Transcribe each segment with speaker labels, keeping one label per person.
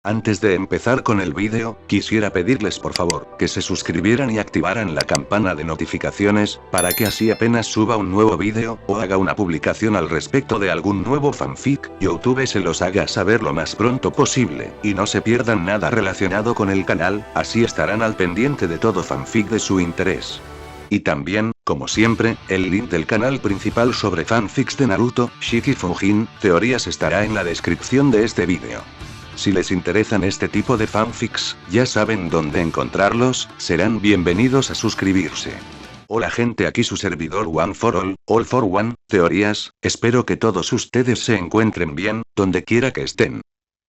Speaker 1: Antes de empezar con el vídeo, quisiera pedirles por favor, que se suscribieran y activaran la campana de notificaciones, para que así apenas suba un nuevo vídeo, o haga una publicación al respecto de algún nuevo fanfic, YouTube se los haga saber lo más pronto posible, y no se pierdan nada relacionado con el canal, así estarán al pendiente de todo fanfic de su interés. Y también, como siempre, el link del canal principal sobre fanfics de Naruto, Shiki Fujin, teorías estará en la descripción de este vídeo. Si les interesan este tipo de fanfics, ya saben dónde encontrarlos, serán bienvenidos a suscribirse. Hola gente, aquí su servidor One for All for One, teorías, espero que todos ustedes se encuentren bien, donde quiera que estén.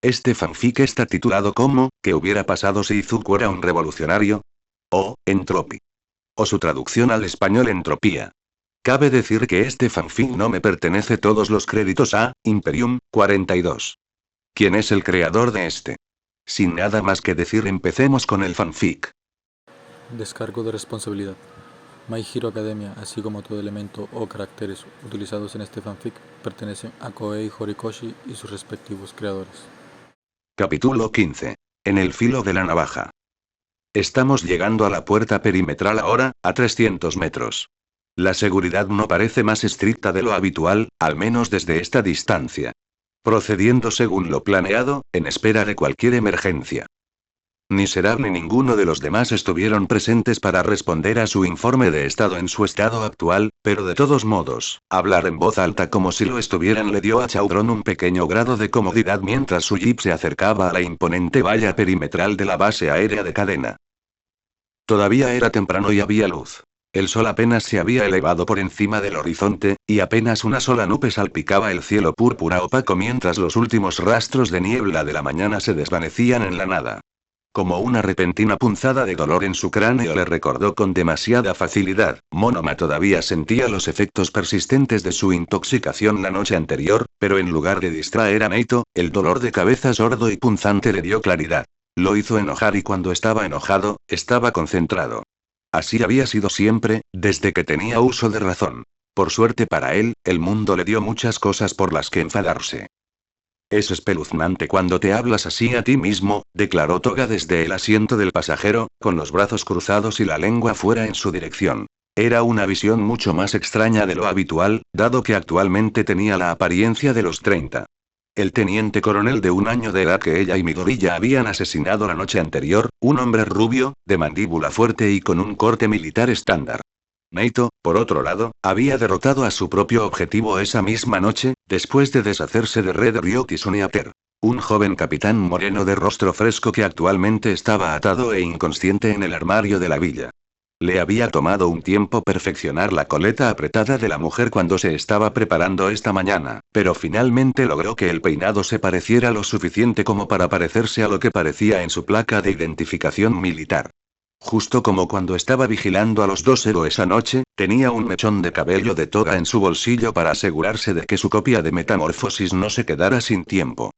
Speaker 1: Este fanfic está titulado como, ¿qué hubiera pasado si Izuku era un revolucionario? O, Entropy. O su traducción al español entropía. Cabe decir que este fanfic no me pertenece, todos los créditos a Imperium 42. ¿Quién es el creador de este? Sin nada más que decir, empecemos con el fanfic.
Speaker 2: Descargo de responsabilidad. My Hero Academia, así como todo elemento o caracteres utilizados en este fanfic, pertenecen a Koei Horikoshi y sus respectivos creadores.
Speaker 1: Capítulo 15. En el filo de la navaja. Estamos llegando a la puerta perimetral ahora, a 300 metros. La seguridad no parece más estricta de lo habitual, al menos desde esta distancia. Procediendo según lo planeado, en espera de cualquier emergencia. Ni Serap ni ninguno de los demás estuvieron presentes para responder a su informe de estado en su estado actual, pero de todos modos, hablar en voz alta como si lo estuvieran le dio a Chaudron un pequeño grado de comodidad mientras su jeep se acercaba a la imponente valla perimetral de la base aérea de Cadena. Todavía era temprano y había luz. El sol apenas se había elevado por encima del horizonte, y apenas una sola nube salpicaba el cielo púrpura opaco mientras los últimos rastros de niebla de la mañana se desvanecían en la nada. Como una repentina punzada de dolor en su cráneo le recordó con demasiada facilidad, Monoma todavía sentía los efectos persistentes de su intoxicación la noche anterior, pero en lugar de distraer a Neito, el dolor de cabeza sordo y punzante le dio claridad. Lo hizo enojar y cuando estaba enojado, estaba concentrado. Así había sido siempre, desde que tenía uso de razón. Por suerte para él, el mundo le dio muchas cosas por las que enfadarse. Es espeluznante cuando te hablas así a ti mismo, declaró Toga desde el asiento del pasajero, con los brazos cruzados y la lengua fuera en su dirección. Era una visión mucho más extraña de lo habitual, dado que actualmente tenía la apariencia de los 30. El teniente coronel de un año de edad que ella y Midoriya habían asesinado la noche anterior, un hombre rubio, de mandíbula fuerte y con un corte militar estándar. Neito, por otro lado, había derrotado a su propio objetivo esa misma noche, después de deshacerse de Red Ryot y Suniater. Un joven capitán moreno de rostro fresco que actualmente estaba atado e inconsciente en el armario de la villa. Le había tomado un tiempo perfeccionar la coleta apretada de la mujer cuando se estaba preparando esta mañana, pero finalmente logró que el peinado se pareciera lo suficiente como para parecerse a lo que parecía en su placa de identificación militar. Justo como cuando estaba vigilando a los dos héroes anoche, tenía un mechón de cabello de Toga en su bolsillo para asegurarse de que su copia de Metamorfosis no se quedara sin tiempo.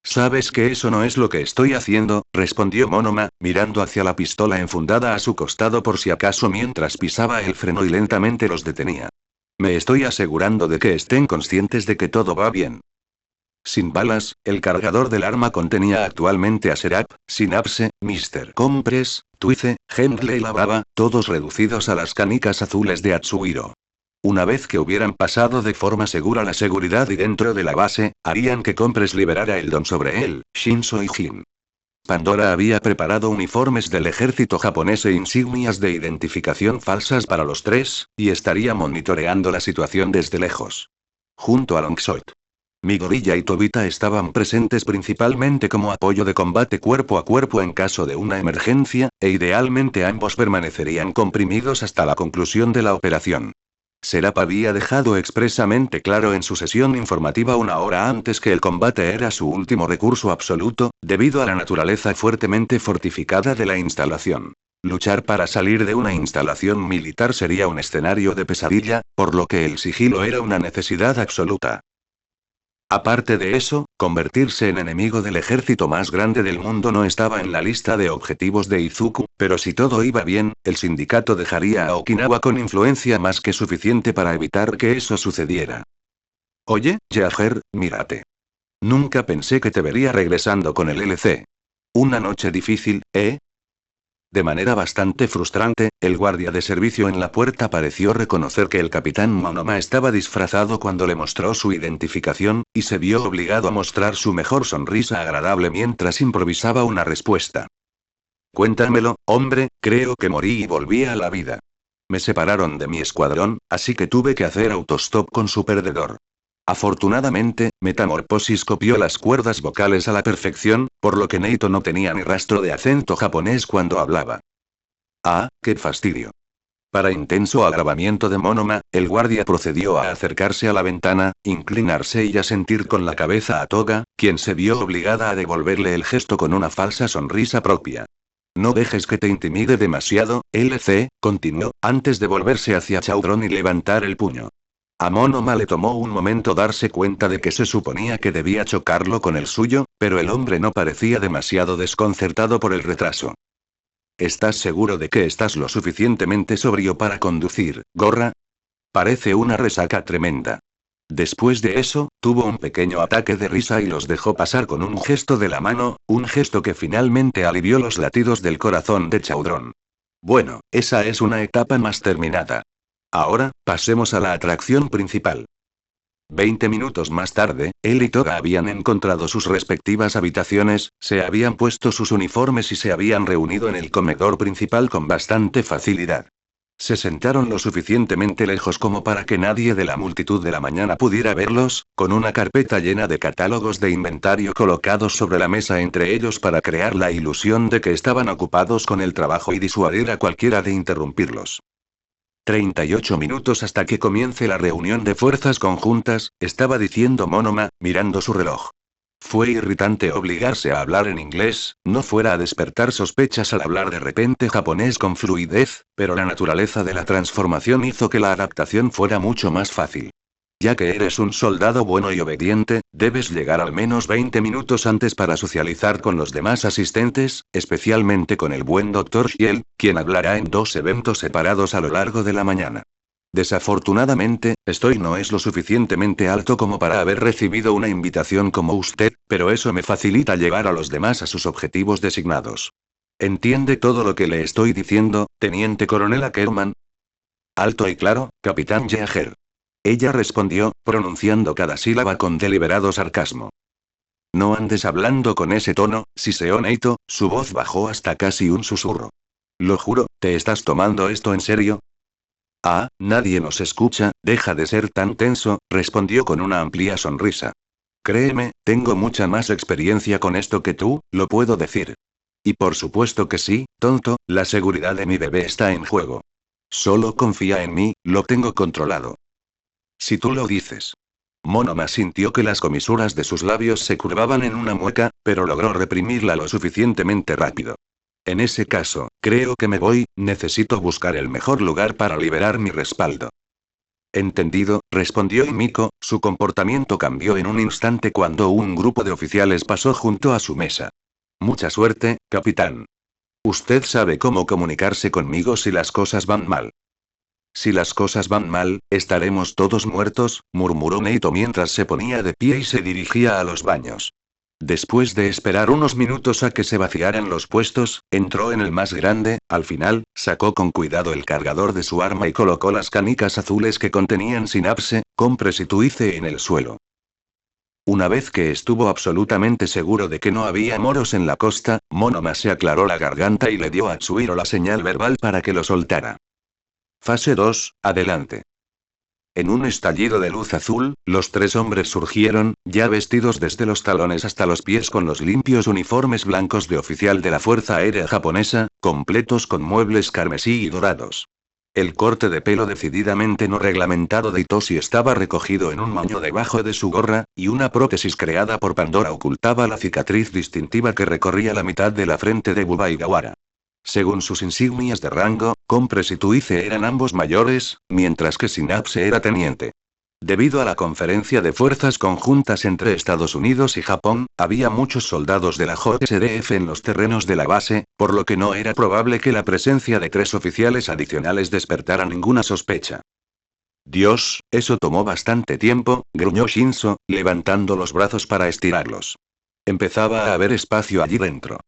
Speaker 1: «Sabes que eso no es lo que estoy haciendo», respondió Monoma, mirando hacia la pistola enfundada a su costado por si acaso mientras pisaba el freno y lentamente los detenía. «Me estoy asegurando de que estén conscientes de que todo va bien». Sin balas, el cargador del arma contenía actualmente a Serap, Synapse, Mr. Compress, Twice, Henley y la Baba, todos reducidos a las canicas azules de Atsuhiro. Una vez que hubieran pasado de forma segura la seguridad y dentro de la base, harían que Compress liberara el don sobre él, Shinso y Jin. Pandora había preparado uniformes del ejército japonés e insignias de identificación falsas para los tres, y estaría monitoreando la situación desde lejos. Junto a Longshot. Midoriya y Tobita estaban presentes principalmente como apoyo de combate cuerpo a cuerpo en caso de una emergencia, e idealmente ambos permanecerían comprimidos hasta la conclusión de la operación. Serap había dejado expresamente claro en su sesión informativa una hora antes que el combate era su último recurso absoluto, debido a la naturaleza fuertemente fortificada de la instalación. Luchar para salir de una instalación militar sería un escenario de pesadilla, por lo que el sigilo era una necesidad absoluta. Aparte de eso, convertirse en enemigo del ejército más grande del mundo no estaba en la lista de objetivos de Izuku, pero si todo iba bien, el sindicato dejaría a Okinawa con influencia más que suficiente para evitar que eso sucediera. Oye, Jaeger, mírate. Nunca pensé que te vería regresando con el LC. Una noche difícil, ¿eh? De manera bastante frustrante, el guardia de servicio en la puerta pareció reconocer que el capitán Monoma estaba disfrazado cuando le mostró su identificación, y se vio obligado a mostrar su mejor sonrisa agradable mientras improvisaba una respuesta. Cuéntamelo, hombre, creo que morí y volví a la vida. Me separaron de mi escuadrón, así que tuve que hacer autostop con su perdedor. Afortunadamente, Metamorphosis copió las cuerdas vocales a la perfección, por lo que Neito no tenía ni rastro de acento japonés cuando hablaba. Ah, qué fastidio. Para intenso agravamiento de Monoma, el guardia procedió a acercarse a la ventana, inclinarse y asentir con la cabeza a Toga, quien se vio obligada a devolverle el gesto con una falsa sonrisa propia. No dejes que te intimide demasiado, LC, continuó, antes de volverse hacia Chaudron y levantar el puño. A Monoma le tomó un momento darse cuenta de que se suponía que debía chocarlo con el suyo, pero el hombre no parecía demasiado desconcertado por el retraso. ¿Estás seguro de que estás lo suficientemente sobrio para conducir, gorra? Parece una resaca tremenda. Después de eso, tuvo un pequeño ataque de risa y los dejó pasar con un gesto de la mano, un gesto que finalmente alivió los latidos del corazón de Chaudron. Bueno, esa es una etapa más terminada. Ahora, pasemos a la atracción principal. 20 minutos más tarde, él y Toga habían encontrado sus respectivas habitaciones, se habían puesto sus uniformes y se habían reunido en el comedor principal con bastante facilidad. Se sentaron lo suficientemente lejos como para que nadie de la multitud de la mañana pudiera verlos, con una carpeta llena de catálogos de inventario colocados sobre la mesa entre ellos para crear la ilusión de que estaban ocupados con el trabajo y disuadir a cualquiera de interrumpirlos. 38 minutos hasta que comience la reunión de fuerzas conjuntas, estaba diciendo Monoma, mirando su reloj. Fue irritante obligarse a hablar en inglés, no fuera a despertar sospechas al hablar de repente japonés con fluidez, pero la naturaleza de la transformación hizo que la adaptación fuera mucho más fácil. Ya que eres un soldado bueno y obediente, debes llegar al menos 20 minutos antes para socializar con los demás asistentes, especialmente con el buen Dr. Shiel, quien hablará en 2 eventos separados a lo largo de la mañana. Desafortunadamente, estoy no es lo suficientemente alto como para haber recibido una invitación como usted, pero eso me facilita llevar a los demás a sus objetivos designados. ¿Entiende todo lo que le estoy diciendo, teniente coronel Ackerman? Alto y claro, capitán Yeager. Ella respondió, pronunciando cada sílaba con deliberado sarcasmo. No andes hablando con ese tono, siseó Neito, su voz bajó hasta casi un susurro. Lo juro, ¿te estás tomando esto en serio? Ah, nadie nos escucha, deja de ser tan tenso, respondió con una amplia sonrisa. Créeme, tengo mucha más experiencia con esto que tú, lo puedo decir. Y por supuesto que sí, tonto, la seguridad de mi bebé está en juego. Solo confía en mí, lo tengo controlado. Si tú lo dices. Monoma sintió que las comisuras de sus labios se curvaban en una mueca, pero logró reprimirla lo suficientemente rápido. En ese caso, creo que me voy, necesito buscar el mejor lugar para liberar mi respaldo. Entendido, respondió Himiko, su comportamiento cambió en un instante cuando un grupo de oficiales pasó junto a su mesa. Mucha suerte, capitán. Usted sabe cómo comunicarse conmigo si las cosas van mal. Si las cosas van mal, estaremos todos muertos, murmuró Neito mientras se ponía de pie y se dirigía a los baños. Después de esperar unos minutos a que se vaciaran los puestos, entró en el más grande, al final, sacó con cuidado el cargador de su arma y colocó las canicas azules que contenían sinapse, compres y tuice en el suelo. Una vez que estuvo absolutamente seguro de que no había moros en la costa, Monoma se aclaró la garganta y le dio a Tsuhiro la señal verbal para que lo soltara. Fase 2, adelante. En un estallido de luz azul, los 3 hombres surgieron, ya vestidos desde los talones hasta los pies con los limpios uniformes blancos de oficial de la Fuerza Aérea Japonesa, completos con muebles carmesí y dorados. El corte de pelo decididamente no reglamentado de Itoshi estaba recogido en un moño debajo de su gorra, y una prótesis creada por Pandora ocultaba la cicatriz distintiva que recorría la mitad de la frente de Bubaigawara. Según sus insignias de rango, Compres y Tuice eran ambos mayores, mientras que Synapse era teniente. Debido a la conferencia de fuerzas conjuntas entre Estados Unidos y Japón, había muchos soldados de la JSDF en los terrenos de la base, por lo que no era probable que la presencia de 3 oficiales adicionales despertara ninguna sospecha. Dios, eso tomó bastante tiempo, gruñó Shinzo, levantando los brazos para estirarlos. Empezaba a haber espacio allí dentro.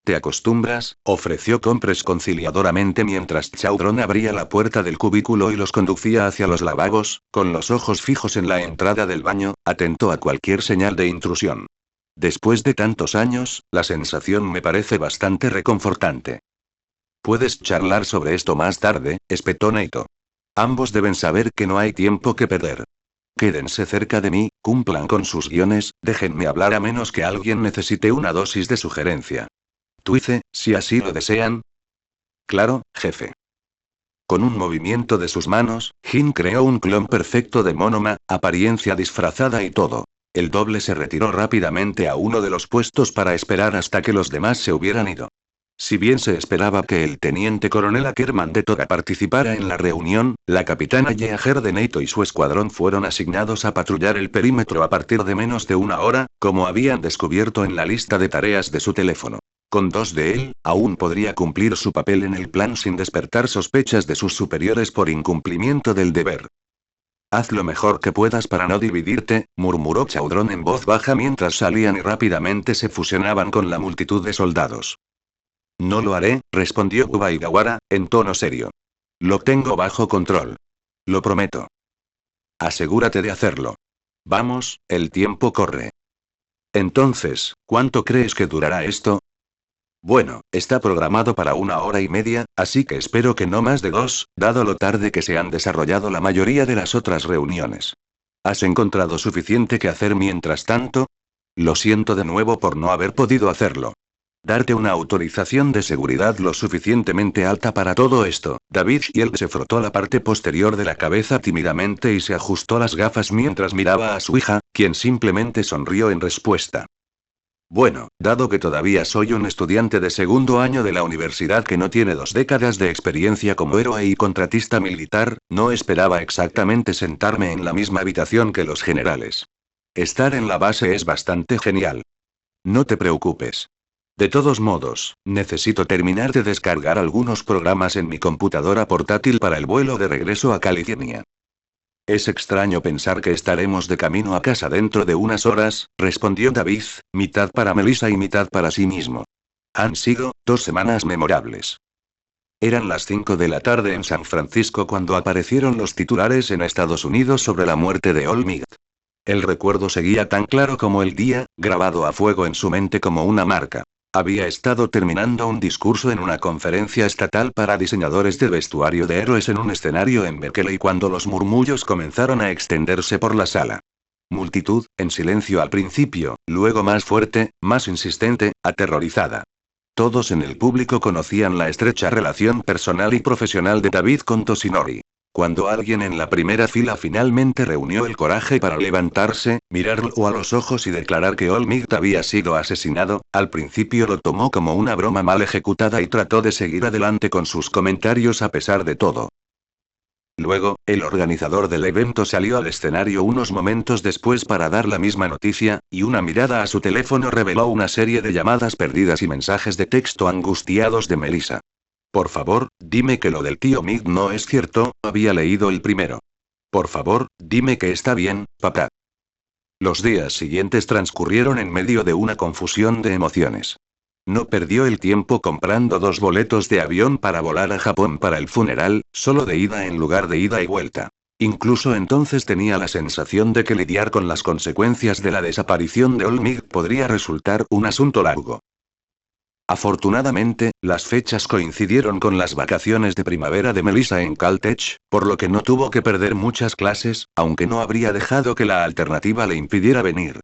Speaker 1: ¿Te acostumbras?, ofreció Compress conciliadoramente mientras Chaudron abría la puerta del cubículo y los conducía hacia los lavabos, con los ojos fijos en la entrada del baño, atento a cualquier señal de intrusión. Después de tantos años, la sensación me parece bastante reconfortante. Puedes charlar sobre esto más tarde, espetó Neito. Ambos deben saber que no hay tiempo que perder. Quédense cerca de mí, cumplan con sus guiones, déjenme hablar a menos que alguien necesite una dosis de sugerencia. Twice, si así lo desean. Claro, jefe. Con un movimiento de sus manos, Jin creó un clon perfecto de Monoma, apariencia disfrazada y todo. El doble se retiró rápidamente a uno de los puestos para esperar hasta que los demás se hubieran ido. Si bien se esperaba que el teniente coronel Ackerman de Toga participara en la reunión, la capitana Yeager de Neito y su escuadrón fueron asignados a patrullar el perímetro a partir de menos de una hora, como habían descubierto en la lista de tareas de su teléfono. Con dos de él, aún podría cumplir su papel en el plan sin despertar sospechas de sus superiores por incumplimiento del deber. Haz lo mejor que puedas para no dividirte, murmuró Chaudron en voz baja mientras salían y rápidamente se fusionaban con la multitud de soldados. No lo haré, respondió Kubaigawara, en tono serio. Lo tengo bajo control. Lo prometo. Asegúrate de hacerlo. Vamos, el tiempo corre. Entonces, ¿cuánto crees que durará esto? Bueno, está programado para 1 hora y media, así que espero que no más de 2, dado lo tarde que se han desarrollado la mayoría de las otras reuniones. ¿Has encontrado suficiente que hacer mientras tanto? Lo siento de nuevo por no haber podido hacerlo. Darte una autorización de seguridad lo suficientemente alta para todo esto. David Shield se frotó la parte posterior de la cabeza tímidamente y se ajustó las gafas mientras miraba a su hija, quien simplemente sonrió en respuesta. Bueno, dado que todavía soy un estudiante de segundo año de la universidad que no tiene 2 décadas de experiencia como héroe y contratista militar, no esperaba exactamente sentarme en la misma habitación que los generales. Estar en la base es bastante genial. No te preocupes. De todos modos, necesito terminar de descargar algunos programas en mi computadora portátil para el vuelo de regreso a California. Es extraño pensar que estaremos de camino a casa dentro de unas horas, respondió David, mitad para Melissa y mitad para sí mismo. Han sido 2 semanas memorables. Eran las 5 de la tarde en San Francisco cuando aparecieron los titulares en Estados Unidos sobre la muerte de Olmigt. El recuerdo seguía tan claro como el día, grabado a fuego en su mente como una marca. Había estado terminando un discurso en una conferencia estatal para diseñadores de vestuario de héroes en un escenario en Berkeley cuando los murmullos comenzaron a extenderse por la sala. Multitud, en silencio al principio, luego más fuerte, más insistente, aterrorizada. Todos en el público conocían la estrecha relación personal y profesional de David con Toshinori. Cuando alguien en la primera fila finalmente reunió el coraje para levantarse, mirarlo a los ojos y declarar que Olmigt había sido asesinado, al principio lo tomó como una broma mal ejecutada y trató de seguir adelante con sus comentarios a pesar de todo. Luego, el organizador del evento salió al escenario unos momentos después para dar la misma noticia, y una mirada a su teléfono reveló una serie de llamadas perdidas y mensajes de texto angustiados de Melissa. Por favor, dime que lo del tío Mig no es cierto, había leído el primero. Por favor, dime que está bien, papá. Los días siguientes transcurrieron en medio de una confusión de emociones. No perdió el tiempo comprando 2 boletos de avión para volar a Japón para el funeral, solo de ida en lugar de ida y vuelta. Incluso entonces tenía la sensación de que lidiar con las consecuencias de la desaparición de Olmigt podría resultar un asunto largo. Afortunadamente, las fechas coincidieron con las vacaciones de primavera de Melissa en Caltech, por lo que no tuvo que perder muchas clases, aunque no habría dejado que la alternativa le impidiera venir.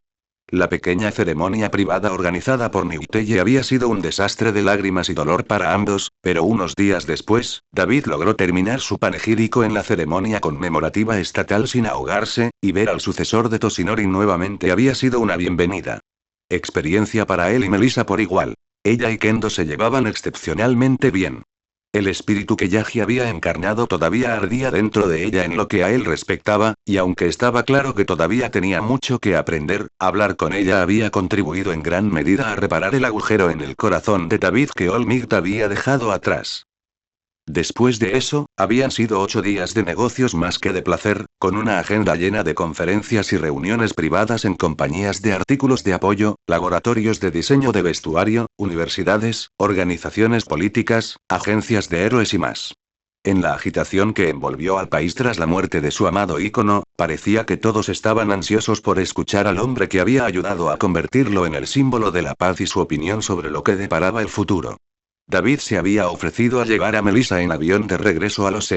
Speaker 1: La pequeña ceremonia privada organizada por Niuteye había sido un desastre de lágrimas y dolor para ambos, pero unos días después, David logró terminar su panegírico en la ceremonia conmemorativa estatal sin ahogarse, y ver al sucesor de Toshinori nuevamente había sido una bienvenida. Experiencia para él y Melissa por igual. Ella y Kendo se llevaban excepcionalmente bien. El espíritu que Yagi había encarnado todavía ardía dentro de ella en lo que a él respectaba, y aunque estaba claro que todavía tenía mucho que aprender, hablar con ella había contribuido en gran medida a reparar el agujero en el corazón de David que Olmigt había dejado atrás. Después de eso, habían sido 8 días de negocios más que de placer, con una agenda llena de conferencias y reuniones privadas en compañías de artículos de apoyo, laboratorios de diseño de vestuario, universidades, organizaciones políticas, agencias de héroes y más. En la agitación que envolvió al país tras la muerte de su amado ícono, parecía que todos estaban ansiosos por escuchar al hombre que había ayudado a convertirlo en el símbolo de la paz y su opinión sobre lo que deparaba el futuro. David se había ofrecido a llevar a Melissa en avión de regreso a Los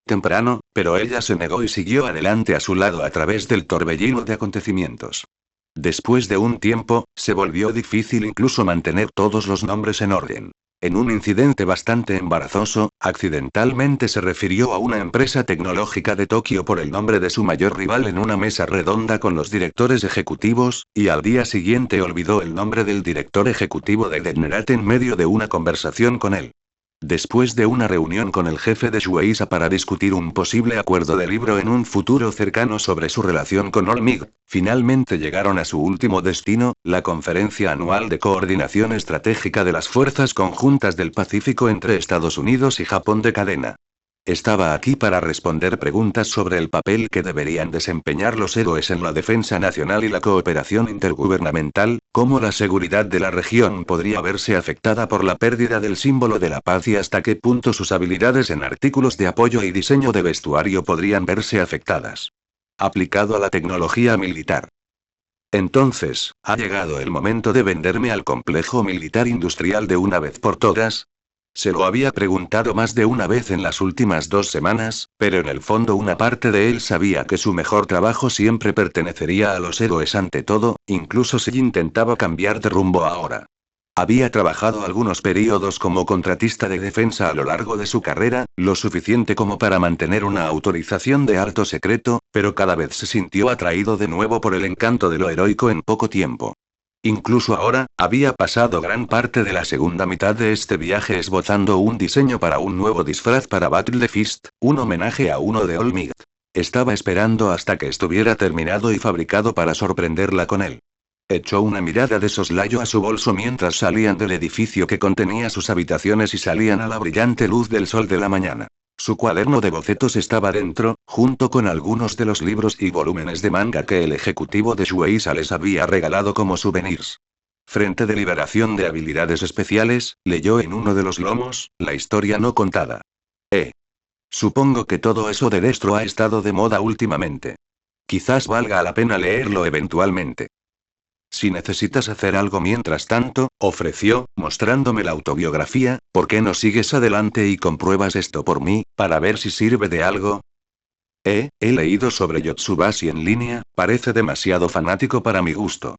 Speaker 1: temprano, pero ella se negó y siguió adelante a su lado a través del torbellino de acontecimientos. Después de un tiempo, se volvió difícil incluso mantener todos los nombres en orden. En un incidente bastante embarazoso, accidentalmente se refirió a una empresa tecnológica de Tokio por el nombre de su mayor rival en una mesa redonda con los directores ejecutivos, y al día siguiente olvidó el nombre del director ejecutivo de Dentnerat en medio de una conversación con él. Después de una reunión con el jefe de Shueisha para discutir un posible acuerdo de libro en un futuro cercano sobre su relación con Olmig, finalmente llegaron a su último destino, la Conferencia Anual de Coordinación Estratégica de las Fuerzas Conjuntas del Pacífico entre Estados Unidos y Japón de cadena. Estaba aquí para responder preguntas sobre el papel que deberían desempeñar los héroes en la defensa nacional y la cooperación intergubernamental, cómo la seguridad de la región podría verse afectada por la pérdida del símbolo de la paz y hasta qué punto sus habilidades en artículos de apoyo y diseño de vestuario podrían verse afectadas. Aplicado a la tecnología militar. Entonces, ¿ha llegado el momento de venderme al complejo militar industrial de una vez por todas? Se lo había preguntado más de una vez en las últimas 2 semanas, pero en el fondo una parte de él sabía que su mejor trabajo siempre pertenecería a los héroes ante todo, incluso si intentaba cambiar de rumbo ahora. Había trabajado algunos periodos como contratista de defensa a lo largo de su carrera, lo suficiente como para mantener una autorización de alto secreto, pero cada vez se sintió atraído de nuevo por el encanto de lo heroico en poco tiempo. Incluso ahora, había pasado gran parte de la segunda mitad de este viaje esbozando un diseño para un nuevo disfraz para Battle the Fist, un homenaje a uno de Olmig. Estaba esperando hasta que estuviera terminado y fabricado para sorprenderla con él. Echó una mirada de soslayo a su bolso mientras salían del edificio que contenía sus habitaciones y salían a la brillante luz del sol de la mañana. Su cuaderno de bocetos estaba dentro, junto con algunos de los libros y volúmenes de manga que el ejecutivo de Shueisha les había regalado como souvenirs. Frente de liberación de habilidades especiales, leyó en uno de los lomos, la historia no contada. Supongo que todo eso de Destro ha estado de moda últimamente. Quizás valga la pena leerlo eventualmente. Si necesitas hacer algo mientras tanto, ofreció, mostrándome la autobiografía, ¿por qué no sigues adelante y compruebas esto por mí, para ver si sirve de algo? He leído sobre Yotsubashi en línea, parece demasiado fanático para mi gusto.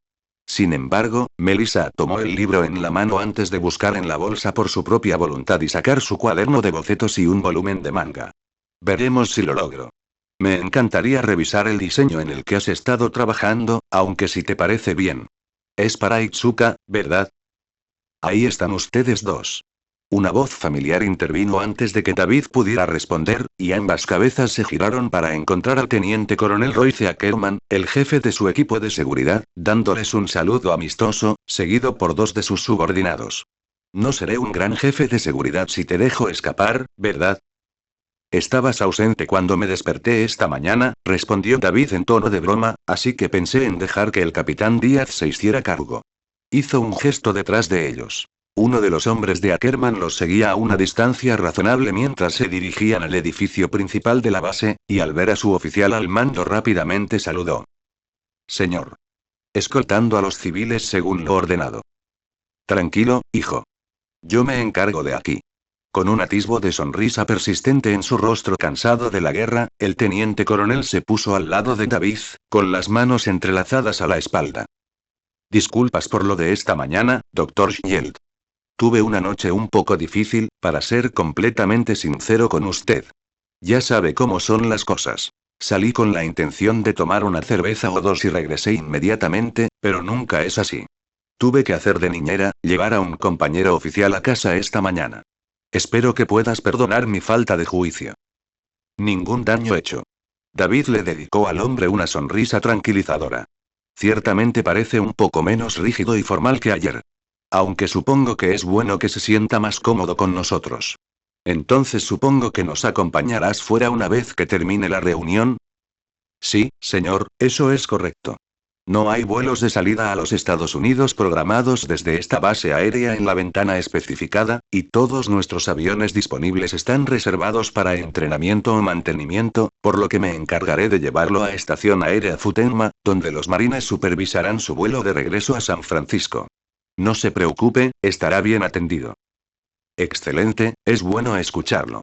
Speaker 1: Sin embargo, Melissa tomó el libro en la mano antes de buscar en la bolsa por su propia voluntad y sacar su cuaderno de bocetos y un volumen de manga. Veremos si lo logro. Me encantaría revisar el diseño en el que has estado trabajando, aunque si te parece bien. Es para Itsuka, ¿verdad? Ahí están ustedes dos. Una voz familiar intervino antes de que David pudiera responder, y ambas cabezas se giraron para encontrar al teniente coronel Royce Ackerman, el jefe de su equipo de seguridad, dándoles un saludo amistoso, seguido por 2 de sus subordinados. No seré un gran jefe de seguridad si te dejo escapar, ¿verdad? Estabas ausente cuando me desperté esta mañana, respondió David en tono de broma, así que pensé en dejar que el capitán Díaz se hiciera cargo. Hizo un gesto detrás de ellos. Uno de los hombres de Ackerman los seguía a una distancia razonable mientras se dirigían al edificio principal de la base, y al ver a su oficial al mando rápidamente saludó. Señor. Escoltando a los civiles según lo ordenado. Tranquilo, hijo. Yo me encargo de aquí. Con un atisbo de sonrisa persistente en su rostro cansado de la guerra, el teniente coronel se puso al lado de David, con las manos entrelazadas a la espalda. Disculpas por lo de esta mañana, Dr. Shield. Tuve una noche un poco difícil, para ser completamente sincero con usted. Ya sabe cómo son las cosas. Salí con la intención de tomar una cerveza o 2 y regresé inmediatamente, pero nunca es así. Tuve que hacer de niñera, llevar a un compañero oficial a casa esta mañana. Espero que puedas perdonar mi falta de juicio. Ningún daño hecho. David le dedicó al hombre una sonrisa tranquilizadora. Ciertamente parece un poco menos rígido y formal que ayer. Aunque supongo que es bueno que se sienta más cómodo con nosotros. Entonces supongo que nos acompañarás fuera una vez que termine la reunión. Sí, señor, eso es correcto. No hay vuelos de salida a los Estados Unidos programados desde esta base aérea en la ventana especificada, y todos nuestros aviones disponibles están reservados para entrenamiento o mantenimiento, por lo que me encargaré de llevarlo a Estación Aérea Futenma, donde los marines supervisarán su vuelo de regreso a San Francisco. No se preocupe, estará bien atendido. Excelente, es bueno escucharlo.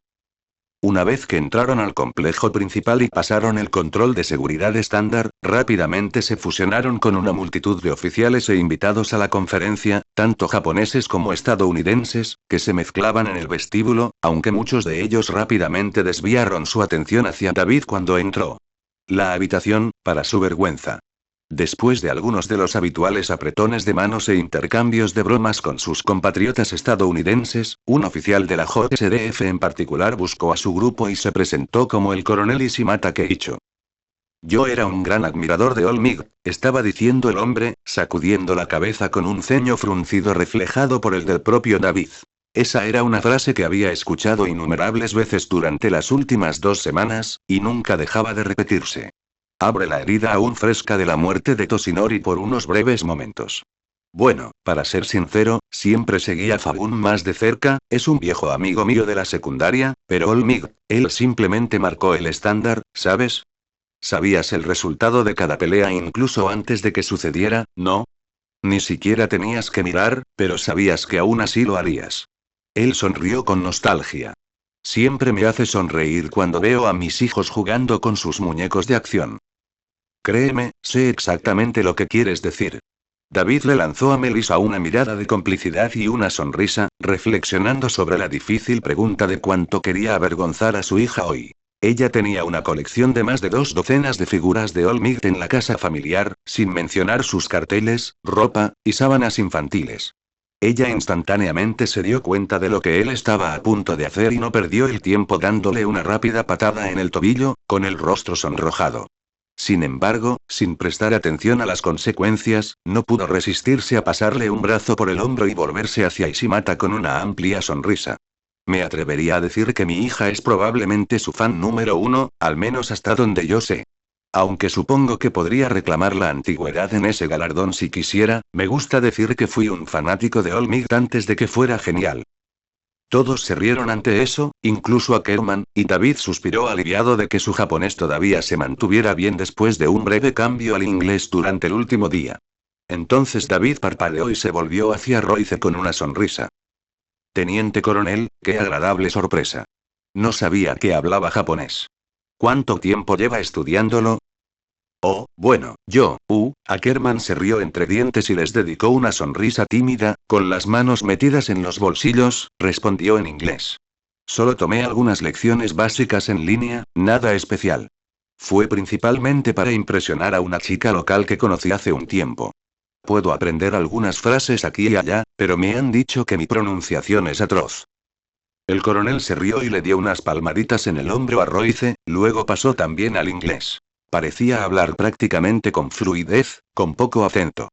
Speaker 1: Una vez que entraron al complejo principal y pasaron el control de seguridad estándar, rápidamente se fusionaron con una multitud de oficiales e invitados a la conferencia, tanto japoneses como estadounidenses, que se mezclaban en el vestíbulo, aunque muchos de ellos rápidamente desviaron su atención hacia David cuando entró. La habitación, para su vergüenza. Después de algunos de los habituales apretones de manos e intercambios de bromas con sus compatriotas estadounidenses, un oficial de la JSDF en particular buscó a su grupo y se presentó como el coronel Ishimata Keiicho. Yo era un gran admirador de Olmig, estaba diciendo el hombre, sacudiendo la cabeza con un ceño fruncido reflejado por el del propio David. Esa era una frase que había escuchado innumerables veces durante las últimas 2 semanas, y nunca dejaba de repetirse. Abre la herida aún fresca de la muerte de Toshinori por unos breves momentos. Bueno, para ser sincero, siempre seguía a Fagun más de cerca, es un viejo amigo mío de la secundaria, pero Olmig, él simplemente marcó el estándar, ¿sabes? Sabías el resultado de cada pelea incluso antes de que sucediera, ¿no? Ni siquiera tenías que mirar, pero sabías que aún así lo harías. Él sonrió con nostalgia. Siempre me hace sonreír cuando veo a mis hijos jugando con sus muñecos de acción. Créeme, sé exactamente lo que quieres decir. David le lanzó a Melissa una mirada de complicidad y una sonrisa, reflexionando sobre la difícil pregunta de cuánto quería avergonzar a su hija hoy. Ella tenía una colección de más de 2 docenas de figuras de Olmig en la casa familiar, sin mencionar sus carteles, ropa, y sábanas infantiles. Ella instantáneamente se dio cuenta de lo que él estaba a punto de hacer y no perdió el tiempo dándole una rápida patada en el tobillo, con el rostro sonrojado. Sin embargo, sin prestar atención a las consecuencias, no pudo resistirse a pasarle un brazo por el hombro y volverse hacia Ishimata con una amplia sonrisa. Me atrevería a decir que mi hija es probablemente su fan número 1, al menos hasta donde yo sé. Aunque supongo que podría reclamar la antigüedad en ese galardón si quisiera, me gusta decir que fui un fanático de Olmig antes de que fuera genial. Todos se rieron ante eso, incluso Ackerman, y David suspiró aliviado de que su japonés todavía se mantuviera bien después de un breve cambio al inglés durante el último día. Entonces David parpadeó y se volvió hacia Royce con una sonrisa. Teniente coronel, qué agradable sorpresa. No sabía que hablaba japonés. ¿Cuánto tiempo lleva estudiándolo? Oh, bueno, Ackerman se rió entre dientes y les dedicó una sonrisa tímida, con las manos metidas en los bolsillos, respondió en inglés. Solo tomé algunas lecciones básicas en línea, nada especial. Fue principalmente para impresionar a una chica local que conocí hace un tiempo. Puedo aprender algunas frases aquí y allá, pero me han dicho que mi pronunciación es atroz. El coronel se rió y le dio unas palmaditas en el hombro a Royce, luego pasó también al inglés. Parecía hablar prácticamente con fluidez, con poco acento.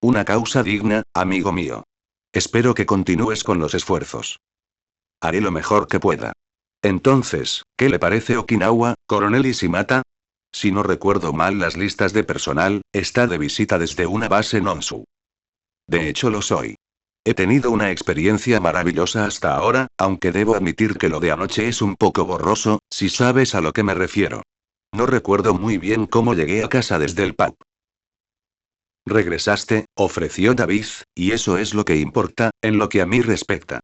Speaker 1: Una causa digna, amigo mío. Espero que continúes con los esfuerzos. Haré lo mejor que pueda. Entonces, ¿qué le parece Okinawa, coronel Ishimata? Si no recuerdo mal las listas de personal, está de visita desde una base Nonsu. De hecho lo soy. He tenido una experiencia maravillosa hasta ahora, aunque debo admitir que lo de anoche es un poco borroso, si sabes a lo que me refiero. No recuerdo muy bien cómo llegué a casa desde el pub. Regresaste, ofreció David, y eso es lo que importa, en lo que a mí respecta.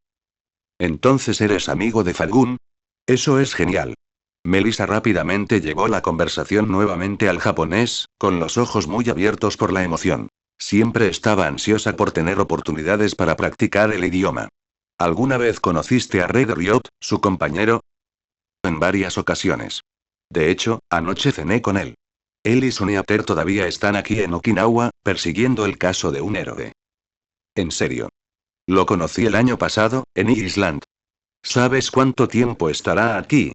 Speaker 1: Entonces eres amigo de Fagun. Eso es genial. Melissa rápidamente llevó la conversación nuevamente al japonés, con los ojos muy abiertos por la emoción. Siempre estaba ansiosa por tener oportunidades para practicar el idioma. ¿Alguna vez conociste a Red Ryot, su compañero? En varias ocasiones. De hecho, anoche cené con él. Él y Suniater todavía están aquí en Okinawa, persiguiendo el caso de un héroe. En serio. Lo conocí el año pasado, en Island. ¿Sabes cuánto tiempo estará aquí?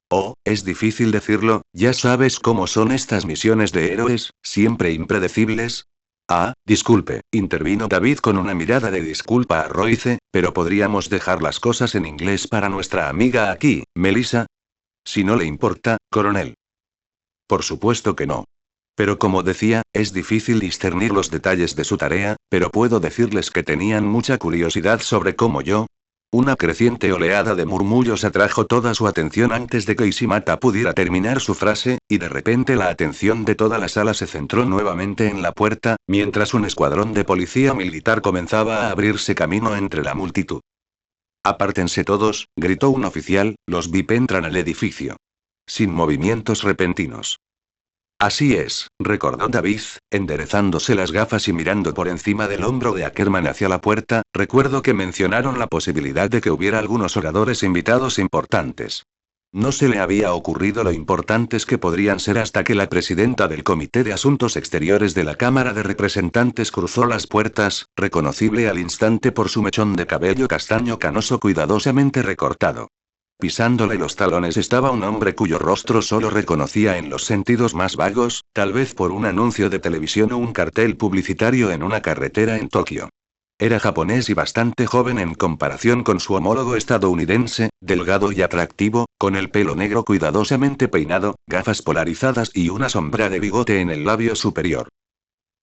Speaker 1: Oh, es difícil decirlo, ya sabes cómo son estas misiones de héroes, siempre impredecibles. Ah, disculpe, intervino David con una mirada de disculpa a Royce, pero podríamos dejar las cosas en inglés para nuestra amiga aquí, Melissa. Si no le importa, coronel. Por supuesto que no. Pero como decía, es difícil discernir los detalles de su tarea, pero puedo decirles que tenían mucha curiosidad sobre cómo yo. Una creciente oleada de murmullos atrajo toda su atención antes de que Ishimata pudiera terminar su frase, y de repente la atención de toda la sala se centró nuevamente en la puerta, mientras un escuadrón de policía militar comenzaba a abrirse camino entre la multitud. Apártense todos, gritó un oficial, los VIP entran al edificio. Sin movimientos repentinos. Así es, recordó David, enderezándose las gafas y mirando por encima del hombro de Ackerman hacia la puerta. Recuerdo que mencionaron la posibilidad de que hubiera algunos oradores invitados importantes. No se le había ocurrido lo importantes que podrían ser hasta que la presidenta del Comité de Asuntos Exteriores de la Cámara de Representantes cruzó las puertas, reconocible al instante por su mechón de cabello castaño canoso cuidadosamente recortado. Pisándole los talones estaba un hombre cuyo rostro solo reconocía en los sentidos más vagos, tal vez por un anuncio de televisión o un cartel publicitario en una carretera en Tokio. Era japonés y bastante joven en comparación con su homólogo estadounidense, delgado y atractivo, con el pelo negro cuidadosamente peinado, gafas polarizadas y una sombra de bigote en el labio superior.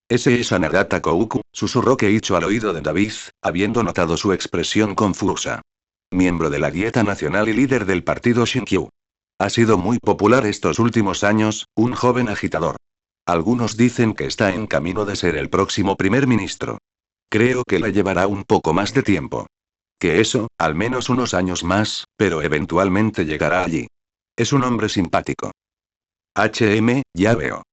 Speaker 1: Ese es Anagata Kouku, susurró Keiicho al oído de David, habiendo notado su expresión confusa. Miembro de la Dieta Nacional y líder del partido Shinkyu. Ha sido muy popular estos últimos años, un joven agitador. Algunos dicen que está en camino de ser el próximo primer ministro. Creo que le llevará un poco más de tiempo. Que eso, al menos unos años más, pero eventualmente llegará allí. Es un hombre simpático. Ya veo.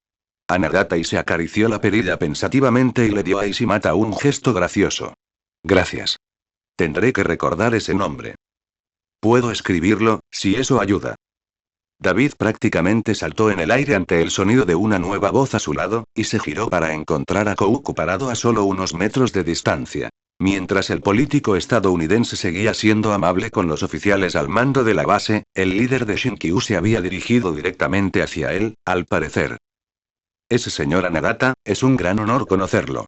Speaker 1: Anagata y se acarició la perilla pensativamente y le dio a Ishimata un gesto gracioso. Gracias. Tendré que recordar ese nombre. Puedo escribirlo, si eso ayuda. David prácticamente saltó en el aire ante el sonido de una nueva voz a su lado, y se giró para encontrar a Kouku parado a solo unos metros de distancia. Mientras el político estadounidense seguía siendo amable con los oficiales al mando de la base, el líder de Shinkyu se había dirigido directamente hacia él, al parecer. Ese señor Anagata, es un gran honor conocerlo.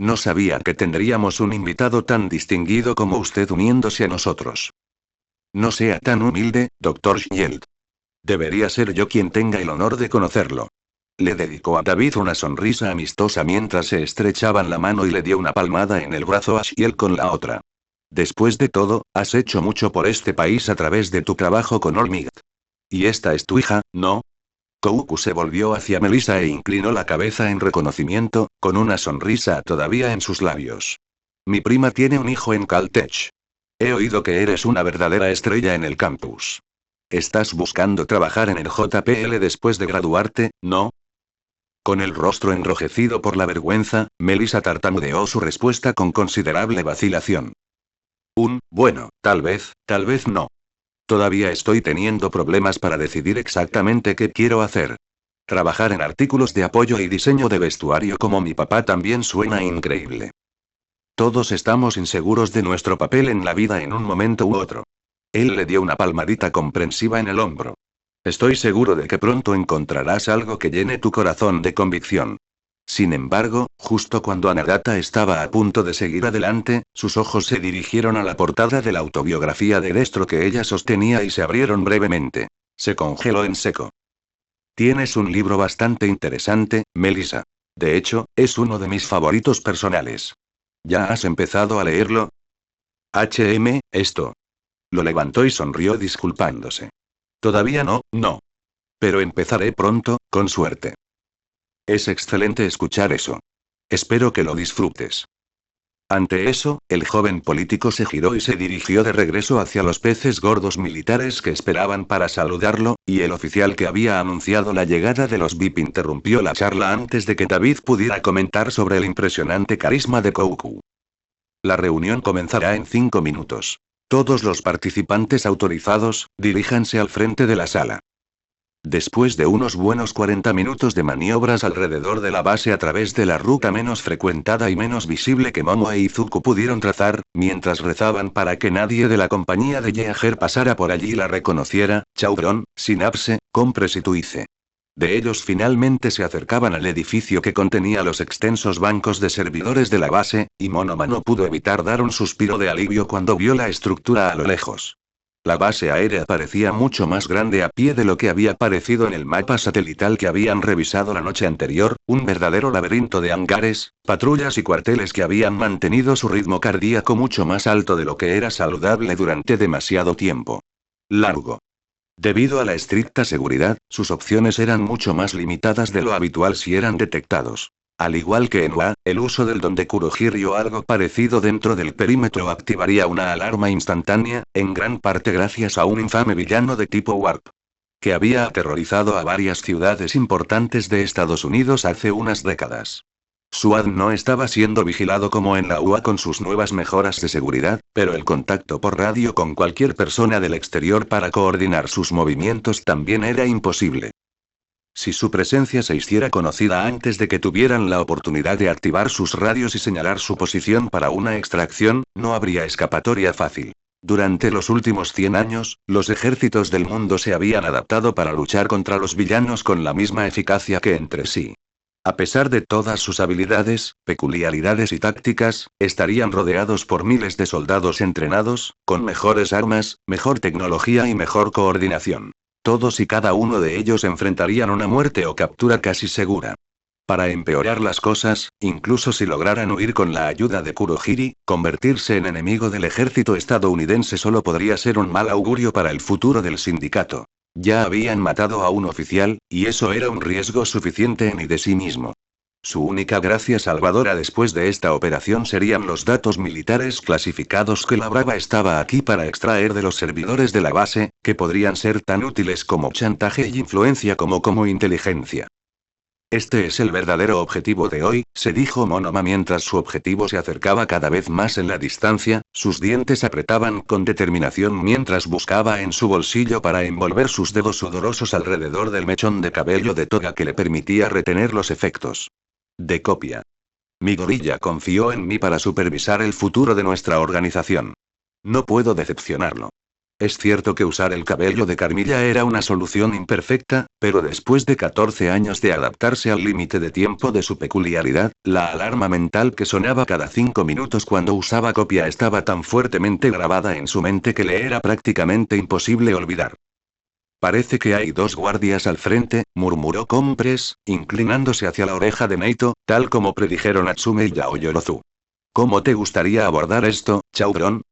Speaker 1: No sabía que tendríamos un invitado tan distinguido como usted uniéndose a nosotros. No sea tan humilde, Dr. Shield. Debería ser yo quien tenga el honor de conocerlo. Le dedicó a David una sonrisa amistosa mientras se estrechaban la mano y le dio una palmada en el brazo a Shield con la otra. Después de todo, has hecho mucho por este país a través de tu trabajo con Olmigt. Y esta es tu hija, ¿no? Kouku se volvió hacia Melissa e inclinó la cabeza en reconocimiento, con una sonrisa todavía en sus labios. Mi prima tiene un hijo en Caltech. He oído que eres una verdadera estrella en el campus. Estás buscando trabajar en el JPL después de graduarte, ¿no? Con el rostro enrojecido por la vergüenza, Melissa tartamudeó su respuesta con considerable vacilación. Bueno, tal vez no. Todavía estoy teniendo problemas para decidir exactamente qué quiero hacer. Trabajar en artículos de apoyo y diseño de vestuario como mi papá también suena increíble. Todos estamos inseguros de nuestro papel en la vida en un momento u otro. Él le dio una palmadita comprensiva en el hombro. Estoy seguro de que pronto encontrarás algo que llene tu corazón de convicción. Sin embargo, justo cuando Anagata estaba a punto de seguir adelante, sus ojos se dirigieron a la portada de la autobiografía de Destro que ella sostenía y se abrieron brevemente. Se congeló en seco. Tienes un libro bastante interesante, Melissa. De hecho, es uno de mis favoritos personales. ¿Ya has empezado a leerlo? Esto. Lo levantó y sonrió disculpándose. Todavía no. Pero empezaré pronto, con suerte. Es excelente escuchar eso. Espero que lo disfrutes. Ante eso, el joven político se giró y se dirigió de regreso hacia los peces gordos militares que esperaban para saludarlo, y el oficial que había anunciado la llegada de los VIP interrumpió la charla antes de que David pudiera comentar sobre el impresionante carisma de Kouku. La reunión comenzará en 5 minutos. Todos los participantes autorizados, diríjanse al frente de la sala. Después de unos buenos 40 minutos de maniobras alrededor de la base a través de la ruta menos frecuentada y menos visible que Momo e Izuku pudieron trazar, mientras rezaban para que nadie de la compañía de Yeager pasara por allí y la reconociera, Chaudron, Synapse, Compress y Tuice. de ellos finalmente se acercaban al edificio que contenía los extensos bancos de servidores de la base, y Monoma no pudo evitar dar un suspiro de alivio cuando vio la estructura a lo lejos. La base aérea parecía mucho más grande a pie de lo que había parecido en el mapa satelital que habían revisado la noche anterior, un verdadero laberinto de hangares, patrullas y cuarteles que habían mantenido su ritmo cardíaco mucho más alto de lo que era saludable durante demasiado tiempo. Largo. Debido a la estricta seguridad, sus opciones eran mucho más limitadas de lo habitual si eran detectados. Al igual que en UA, el uso del don de Kurohiri o algo parecido dentro del perímetro activaría una alarma instantánea, en gran parte gracias a un infame villano de tipo Warp, que había aterrorizado a varias ciudades importantes de Estados Unidos hace unas décadas. SWAT no estaba siendo vigilado como en la UA con sus nuevas mejoras de seguridad, pero el contacto por radio con cualquier persona del exterior para coordinar sus movimientos también era imposible. Si su presencia se hiciera conocida antes de que tuvieran la oportunidad de activar sus radios y señalar su posición para una extracción, no habría escapatoria fácil. Durante los últimos 100 años, los ejércitos del mundo se habían adaptado para luchar contra los villanos con la misma eficacia que entre sí. A pesar de todas sus habilidades, peculiaridades y tácticas, estarían rodeados por miles de soldados entrenados, con mejores armas, mejor tecnología y mejor coordinación. Todos y cada uno de ellos enfrentarían una muerte o captura casi segura. Para empeorar las cosas, incluso si lograran huir con la ayuda de Kurohiri, convertirse en enemigo del ejército estadounidense solo podría ser un mal augurio para el futuro del sindicato. Ya habían matado a un oficial, y eso era un riesgo suficiente en y de sí mismo. Su única gracia salvadora después de esta operación serían los datos militares clasificados que la Brava estaba aquí para extraer de los servidores de la base, que podrían ser tan útiles como chantaje y influencia como inteligencia. Este es el verdadero objetivo de hoy, se dijo Monoma mientras su objetivo se acercaba cada vez más en la distancia, sus dientes apretaban con determinación mientras buscaba en su bolsillo para envolver sus dedos sudorosos alrededor del mechón de cabello de toga que le permitía retener los efectos de copia. Mi gorilla confió en mí para supervisar el futuro de nuestra organización. No puedo decepcionarlo. Es cierto que usar el cabello de Carmilla era una solución imperfecta, pero después de 14 años de adaptarse al límite de tiempo de su peculiaridad, la alarma mental que sonaba cada 5 minutos cuando usaba copia estaba tan fuertemente grabada en su mente que le era prácticamente imposible olvidar. Parece que hay 2 guardias al frente, murmuró Compress, inclinándose hacia la oreja de Naito, tal como predijeron Natsume y Yaoyorozu. ¿Cómo te gustaría abordar esto, Chaudron?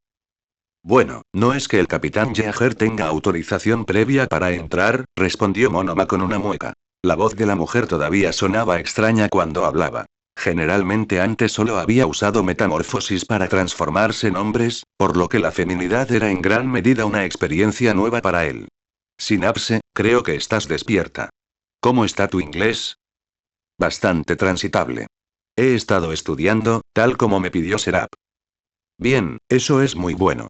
Speaker 1: Bueno, no es que el capitán Yeager tenga autorización previa para entrar, respondió Monoma con una mueca. La voz de la mujer todavía sonaba extraña cuando hablaba. Generalmente antes solo había usado metamorfosis para transformarse en hombres, por lo que la feminidad era en gran medida una experiencia nueva para él. Synapse, creo que estás despierta. ¿Cómo está tu inglés? Bastante transitable. He estado estudiando, tal como me pidió Serap. Bien, eso es muy bueno.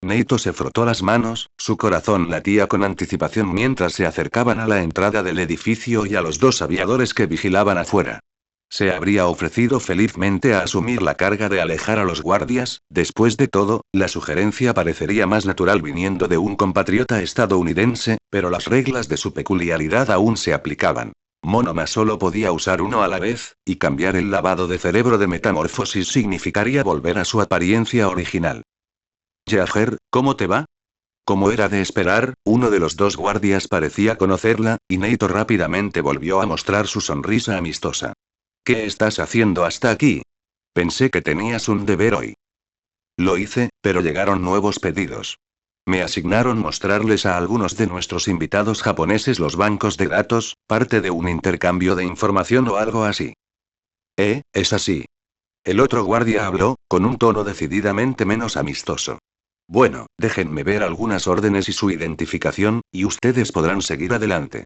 Speaker 1: Naito se frotó las manos, su corazón latía con anticipación mientras se acercaban a la entrada del edificio y a los 2 aviadores que vigilaban afuera. Se habría ofrecido felizmente a asumir la carga de alejar a los guardias, después de todo, la sugerencia parecería más natural viniendo de un compatriota estadounidense, pero las reglas de su peculiaridad aún se aplicaban. Monoma solo podía usar uno a la vez, y cambiar el lavado de cerebro de metamorfosis significaría volver a su apariencia original. Yeager, ¿cómo te va? Como era de esperar, uno de los 2 guardias parecía conocerla, y Naito rápidamente volvió a mostrar su sonrisa amistosa. ¿Qué estás haciendo hasta aquí? Pensé que tenías un deber hoy. Lo hice, pero llegaron nuevos pedidos. Me asignaron mostrarles a algunos de nuestros invitados japoneses los bancos de datos, parte de un intercambio de información o algo así. Es así. El otro guardia habló, con un tono decididamente menos amistoso. Bueno, déjenme ver algunas órdenes y su identificación, y ustedes podrán seguir adelante.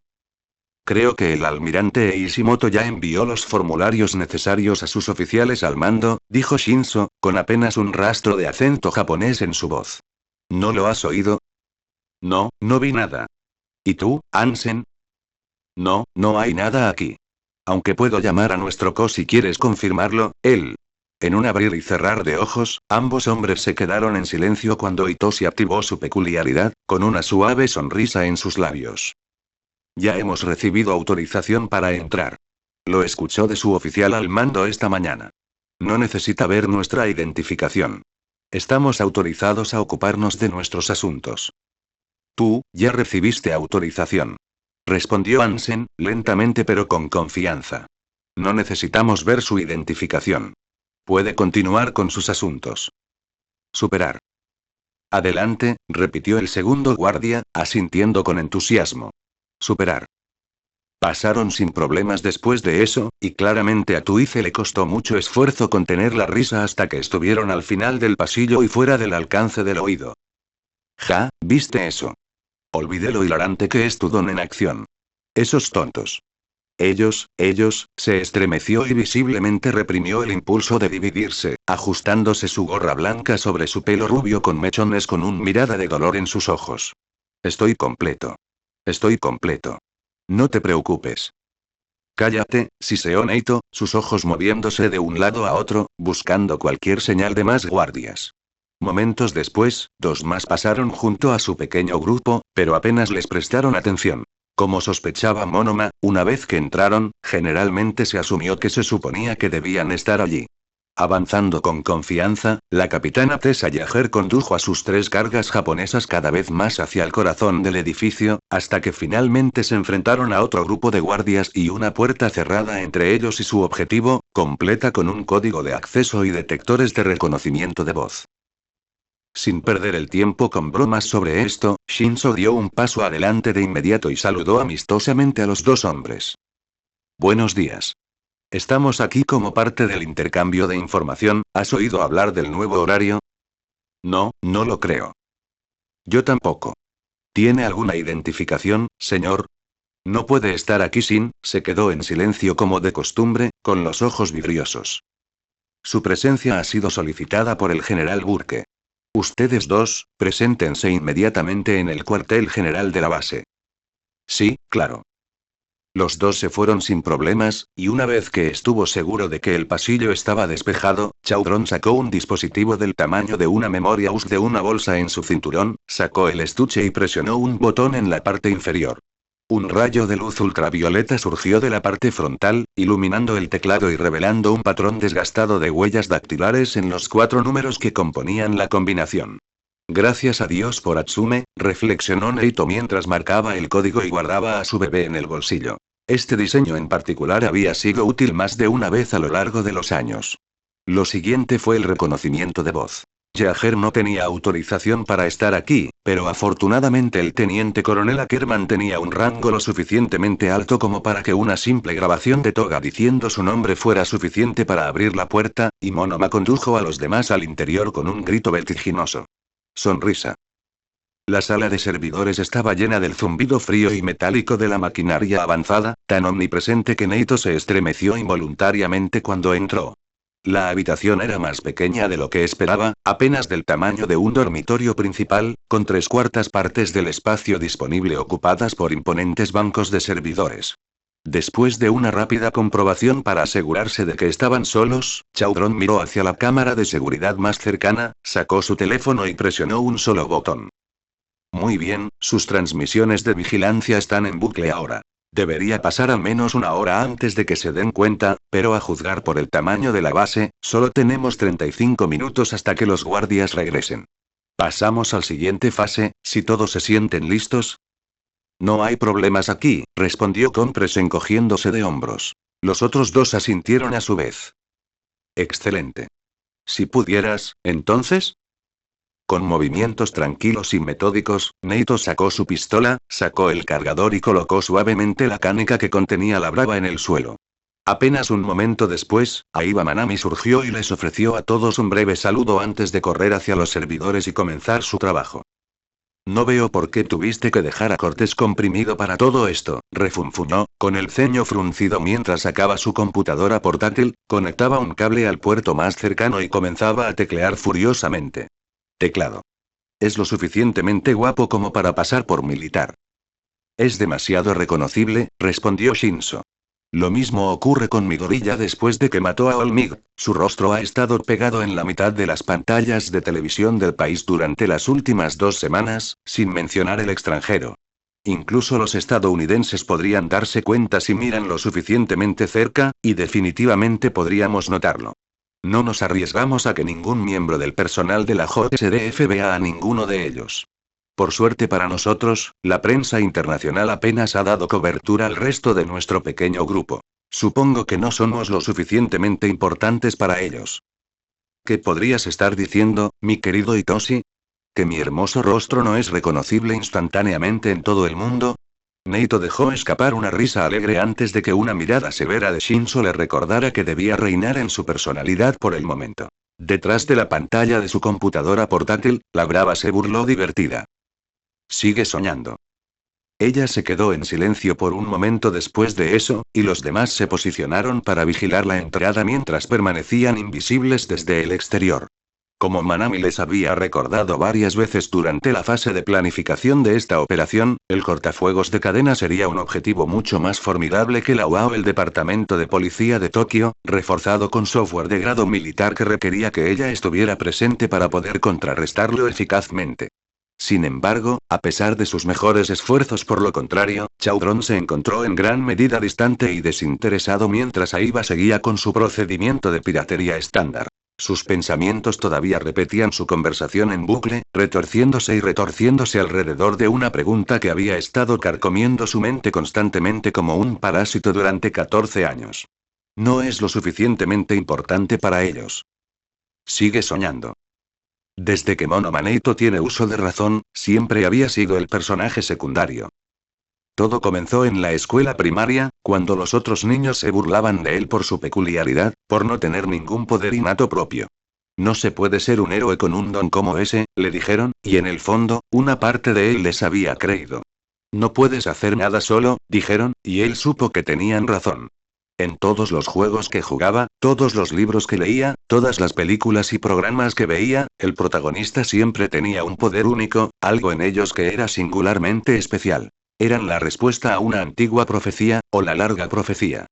Speaker 1: Creo que el almirante Eishimoto ya envió los formularios necesarios a sus oficiales al mando, dijo Shinzo, con apenas un rastro de acento japonés en su voz. ¿No lo has oído? No, no vi nada. ¿Y tú, Ansem? No, no hay nada aquí. Aunque puedo llamar a nuestro Co si quieres confirmarlo, él. En un abrir y cerrar de ojos, ambos hombres se quedaron en silencio cuando Hitoshi activó su peculiaridad, con una suave sonrisa en sus labios. Ya hemos recibido autorización para entrar. Lo escuchó de su oficial al mando esta mañana. No necesita ver nuestra identificación. Estamos autorizados a ocuparnos de nuestros asuntos. Tú, ya recibiste autorización. Respondió Hansen, lentamente pero con confianza. No necesitamos ver su identificación. Puede continuar con sus asuntos. Superar. Adelante, repitió el segundo guardia, asintiendo con entusiasmo. Superar. Pasaron sin problemas después de eso, y claramente a Tuice le costó mucho esfuerzo contener la risa hasta que estuvieron al final del pasillo y fuera del alcance del oído. Ja, ¿viste eso? Olvidé lo hilarante que es tu don en acción. Esos tontos. Ellos, se estremeció y visiblemente reprimió el impulso de dividirse, ajustándose su gorra blanca sobre su pelo rubio con mechones con una mirada de dolor en sus ojos. Estoy completo. Estoy completo. No te preocupes. Cállate, siseó Neito, sus ojos moviéndose de un lado a otro, buscando cualquier señal de más guardias. Momentos después, dos más pasaron junto a su pequeño grupo, pero apenas les prestaron atención. Como sospechaba Monoma, una vez que entraron, generalmente se asumió que se suponía que debían estar allí. Avanzando con confianza, la capitana Tessa Yager condujo a sus 3 cargas japonesas cada vez más hacia el corazón del edificio, hasta que finalmente se enfrentaron a otro grupo de guardias y una puerta cerrada entre ellos y su objetivo, completa con un código de acceso y detectores de reconocimiento de voz. Sin perder el tiempo con bromas sobre esto, Shinzo dio un paso adelante de inmediato y saludó amistosamente a los 2 hombres. Buenos días. Estamos aquí como parte del intercambio de información. ¿Has oído hablar del nuevo horario? No, no lo creo. Yo tampoco. ¿Tiene alguna identificación, señor? No puede estar aquí sin. Se quedó en silencio como de costumbre, con los ojos vidriosos. Su presencia ha sido solicitada por el general Burke. Ustedes 2, preséntense inmediatamente en el cuartel general de la base. Sí, claro. Los 2 se fueron sin problemas, y una vez que estuvo seguro de que el pasillo estaba despejado, Chaudron sacó un dispositivo del tamaño de una memoria USB de una bolsa en su cinturón, sacó el estuche y presionó un botón en la parte inferior. Un rayo de luz ultravioleta surgió de la parte frontal, iluminando el teclado y revelando un patrón desgastado de huellas dactilares en los 4 números que componían la combinación. Gracias a Dios por Atsume, reflexionó Neito mientras marcaba el código y guardaba a su bebé en el bolsillo. Este diseño en particular había sido útil más de una vez a lo largo de los años. Lo siguiente fue el reconocimiento de voz. Yager no tenía autorización para estar aquí, pero afortunadamente el teniente coronel Ackerman tenía un rango lo suficientemente alto como para que una simple grabación de Toga diciendo su nombre fuera suficiente para abrir la puerta, y Monoma condujo a los demás al interior con un grito vertiginoso. Sonrisa. La sala de servidores estaba llena del zumbido frío y metálico de la maquinaria avanzada, tan omnipresente que Neito se estremeció involuntariamente cuando entró. La habitación era más pequeña de lo que esperaba, apenas del tamaño de un dormitorio principal, con 3/4 partes del espacio disponible ocupadas por imponentes bancos de servidores. Después de una rápida comprobación para asegurarse de que estaban solos, Chaudron miró hacia la cámara de seguridad más cercana, sacó su teléfono y presionó un solo botón. Muy bien, sus transmisiones de vigilancia están en bucle ahora. Debería pasar al menos una hora antes de que se den cuenta, pero a juzgar por el tamaño de la base, solo tenemos 35 minutos hasta que los guardias regresen. Pasamos al siguiente fase, si todos se sienten listos. No hay problemas aquí, respondió Compres encogiéndose de hombros. Los otros 2 asintieron a su vez. Excelente. Si pudieras, entonces. Con movimientos tranquilos y metódicos, Neito sacó su pistola, sacó el cargador y colocó suavemente la canica que contenía la brava en el suelo. Apenas un momento después, Aiba Manami surgió y les ofreció a todos un breve saludo antes de correr hacia los servidores y comenzar su trabajo. No veo por qué tuviste que dejar a Cortés comprimido para todo esto, refunfuñó, con el ceño fruncido mientras sacaba su computadora portátil, conectaba un cable al puerto más cercano y comenzaba a teclear furiosamente. Teclado. Es lo suficientemente guapo como para pasar por militar. Es demasiado reconocible, respondió Shinzo. Lo mismo ocurre con Midori ya después de que mató a Olmig, su rostro ha estado pegado en la mitad de las pantallas de televisión del país durante las últimas 2 semanas, sin mencionar el extranjero. Incluso los estadounidenses podrían darse cuenta si miran lo suficientemente cerca, y definitivamente podríamos notarlo. No nos arriesgamos a que ningún miembro del personal de la JSDF vea a ninguno de ellos. Por suerte para nosotros, la prensa internacional apenas ha dado cobertura al resto de nuestro pequeño grupo. Supongo que no somos lo suficientemente importantes para ellos. ¿Qué podrías estar diciendo, mi querido Hitoshi? ¿Que mi hermoso rostro no es reconocible instantáneamente en todo el mundo? Neito dejó escapar una risa alegre antes de que una mirada severa de Shinzo le recordara que debía reinar en su personalidad por el momento. Detrás de la pantalla de su computadora portátil, la brava se burló divertida. Sigue soñando. Ella se quedó en silencio por un momento después de eso, y los demás se posicionaron para vigilar la entrada mientras permanecían invisibles desde el exterior. Como Manami les había recordado varias veces durante la fase de planificación de esta operación, el cortafuegos de cadena sería un objetivo mucho más formidable que la UAO. El Departamento de Policía de Tokio, reforzado con software de grado militar que requería que ella estuviera presente para poder contrarrestarlo eficazmente. Sin embargo, a pesar de sus mejores esfuerzos por lo contrario, Chaudron se encontró en gran medida distante y desinteresado mientras Aiba seguía con su procedimiento de piratería estándar. Sus pensamientos todavía repetían su conversación en bucle, retorciéndose y retorciéndose alrededor de una pregunta que había estado carcomiendo su mente constantemente como un parásito durante 14 años. No es lo suficientemente importante para ellos. Sigue soñando. Desde que Mono Maneito tiene uso de razón, siempre había sido el personaje secundario. Todo comenzó en la escuela primaria, cuando los otros niños se burlaban de él por su peculiaridad, por no tener ningún poder innato propio. No se puede ser un héroe con un don como ese, le dijeron, y en el fondo, una parte de él les había creído. No puedes hacer nada solo, dijeron, y él supo que tenían razón. En todos los juegos que jugaba, todos los libros que leía, todas las películas y programas que veía, el protagonista siempre tenía un poder único, algo en ellos que era singularmente especial. Eran la respuesta a una antigua profecía, o la larga profecía.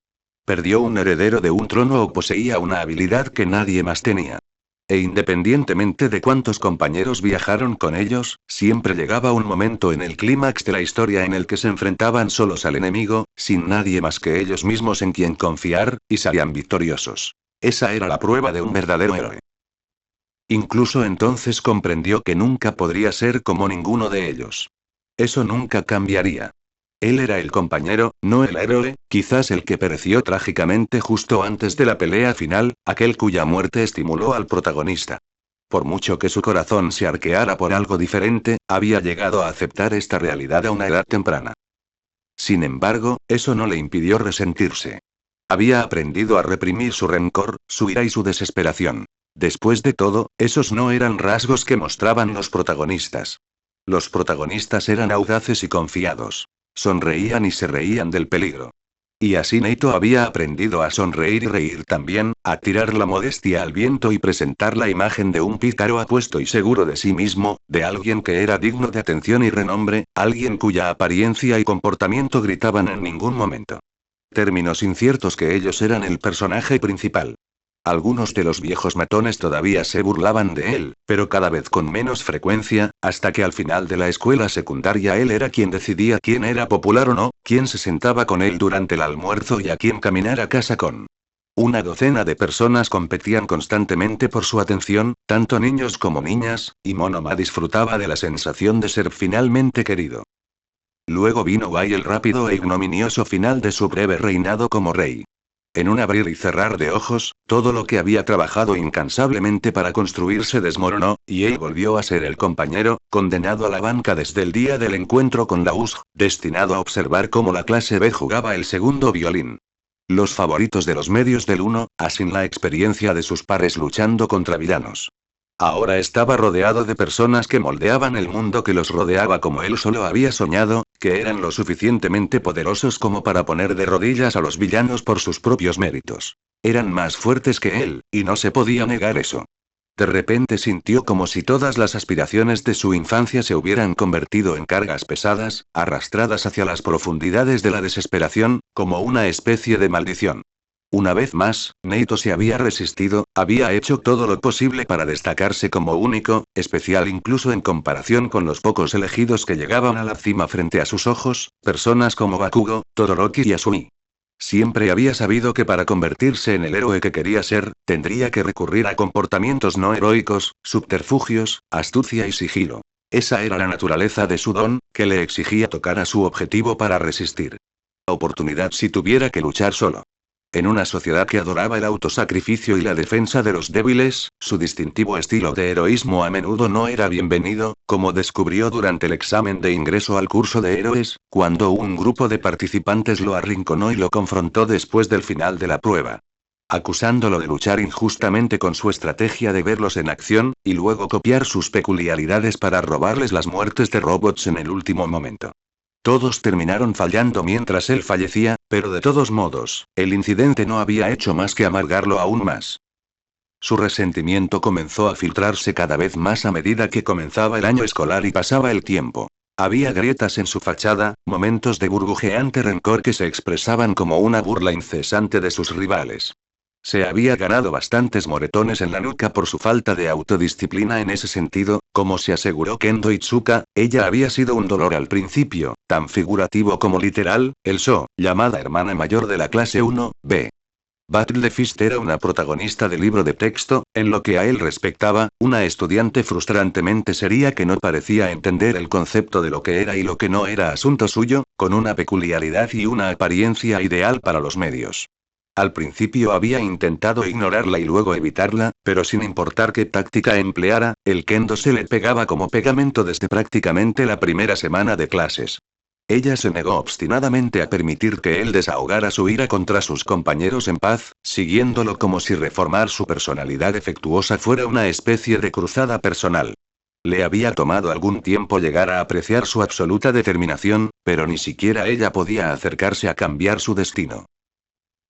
Speaker 1: Perdió un heredero de un trono o poseía una habilidad que nadie más tenía. E independientemente de cuántos compañeros viajaron con ellos, siempre llegaba un momento en el clímax de la historia en el que se enfrentaban solos al enemigo, sin nadie más que ellos mismos en quien confiar, y salían victoriosos. Esa era la prueba de un verdadero héroe. Incluso entonces comprendió que nunca podría ser como ninguno de ellos. Eso nunca cambiaría. Él era el compañero, no el héroe, quizás el que pereció trágicamente justo antes de la pelea final, aquel cuya muerte estimuló al protagonista. Por mucho que su corazón se arqueara por algo diferente, había llegado a aceptar esta realidad a una edad temprana. Sin embargo, eso no le impidió resentirse. Había aprendido a reprimir su rencor, su ira y su desesperación. Después de todo, esos no eran rasgos que mostraban los protagonistas. Los protagonistas eran audaces y confiados. Sonreían y se reían del peligro. Y así Neito había aprendido a sonreír y reír también, a tirar la modestia al viento y presentar la imagen de un pícaro apuesto y seguro de sí mismo, de alguien que era digno de atención y renombre, alguien cuya apariencia y comportamiento gritaban en ningún momento. Términos inciertos que ellos eran el personaje principal. Algunos de los viejos matones todavía se burlaban de él, pero cada vez con menos frecuencia, hasta que al final de la escuela secundaria él era quien decidía quién era popular o no, quién se sentaba con él durante el almuerzo y a quién caminar a casa con. Una docena de personas competían constantemente por su atención, tanto niños como niñas, y Monoma disfrutaba de la sensación de ser finalmente querido. Luego vino Wai, el rápido e ignominioso final de su breve reinado como rey. En un abrir y cerrar de ojos, todo lo que había trabajado incansablemente para construir se desmoronó, y él volvió a ser el compañero, condenado a la banca desde el día del encuentro con la USG, destinado a observar cómo la clase B jugaba el segundo violín. Los favoritos de los medios del 1, sin la experiencia de sus pares luchando contra villanos. Ahora estaba rodeado de personas que moldeaban el mundo que los rodeaba como él solo había soñado, que eran lo suficientemente poderosos como para poner de rodillas a los villanos por sus propios méritos. Eran más fuertes que él, y no se podía negar eso. De repente sintió como si todas las aspiraciones de su infancia se hubieran convertido en cargas pesadas, arrastradas hacia las profundidades de la desesperación, como una especie de maldición. Una vez más, Naito se había resistido, había hecho todo lo posible para destacarse como único, especial incluso en comparación con los pocos elegidos que llegaban a la cima frente a sus ojos, personas como Bakugo, Todoroki y Asumi. Siempre había sabido que para convertirse en el héroe que quería ser, tendría que recurrir a comportamientos no heroicos, subterfugios, astucia y sigilo. Esa era la naturaleza de su don, que le exigía tocar a su objetivo para resistir. Oportunidad si tuviera que luchar solo. En una sociedad que adoraba el autosacrificio y la defensa de los débiles, su distintivo estilo de heroísmo a menudo no era bienvenido, como descubrió durante el examen de ingreso al curso de héroes, cuando un grupo de participantes lo arrinconó y lo confrontó después del final de la prueba. Acusándolo de luchar injustamente con su estrategia de verlos en acción, y luego copiar sus peculiaridades para robarles las muertes de robots en el último momento. Todos terminaron fallando mientras él fallecía, pero de todos modos, el incidente no había hecho más que amargarlo aún más. Su resentimiento comenzó a filtrarse cada vez más a medida que comenzaba el año escolar y pasaba el tiempo. Había grietas en su fachada, momentos de burbujeante rencor que se expresaban como una burla incesante de sus rivales. Se había ganado bastantes moretones en la nuca por su falta de autodisciplina en ese sentido, como se aseguró Kendo Itsuka, ella había sido un dolor al principio, tan figurativo como literal, el So, llamada hermana mayor de la clase 1B. Battle the Fist era una protagonista de libro de texto, en lo que a él respectaba, una estudiante frustrantemente seria que no parecía entender el concepto de lo que era y lo que no era asunto suyo, con una peculiaridad y una apariencia ideal para los medios. Al principio había intentado ignorarla y luego evitarla, pero sin importar qué táctica empleara, el kendo se le pegaba como pegamento desde prácticamente la primera semana de clases. Ella se negó obstinadamente a permitir que él desahogara su ira contra sus compañeros en paz, siguiéndolo como si reformar su personalidad defectuosa fuera una especie de cruzada personal. Le había tomado algún tiempo llegar a apreciar su absoluta determinación, pero ni siquiera ella podía acercarse a cambiar su destino.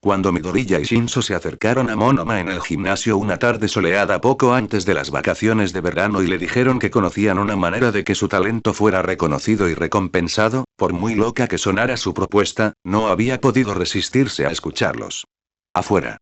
Speaker 1: Cuando Midoriya y Shinso se acercaron a Monoma en el gimnasio una tarde soleada poco antes de las vacaciones de verano y le dijeron que conocían una manera de que su talento fuera reconocido y recompensado, por muy loca que sonara su propuesta, no había podido resistirse a escucharlos. Afuera.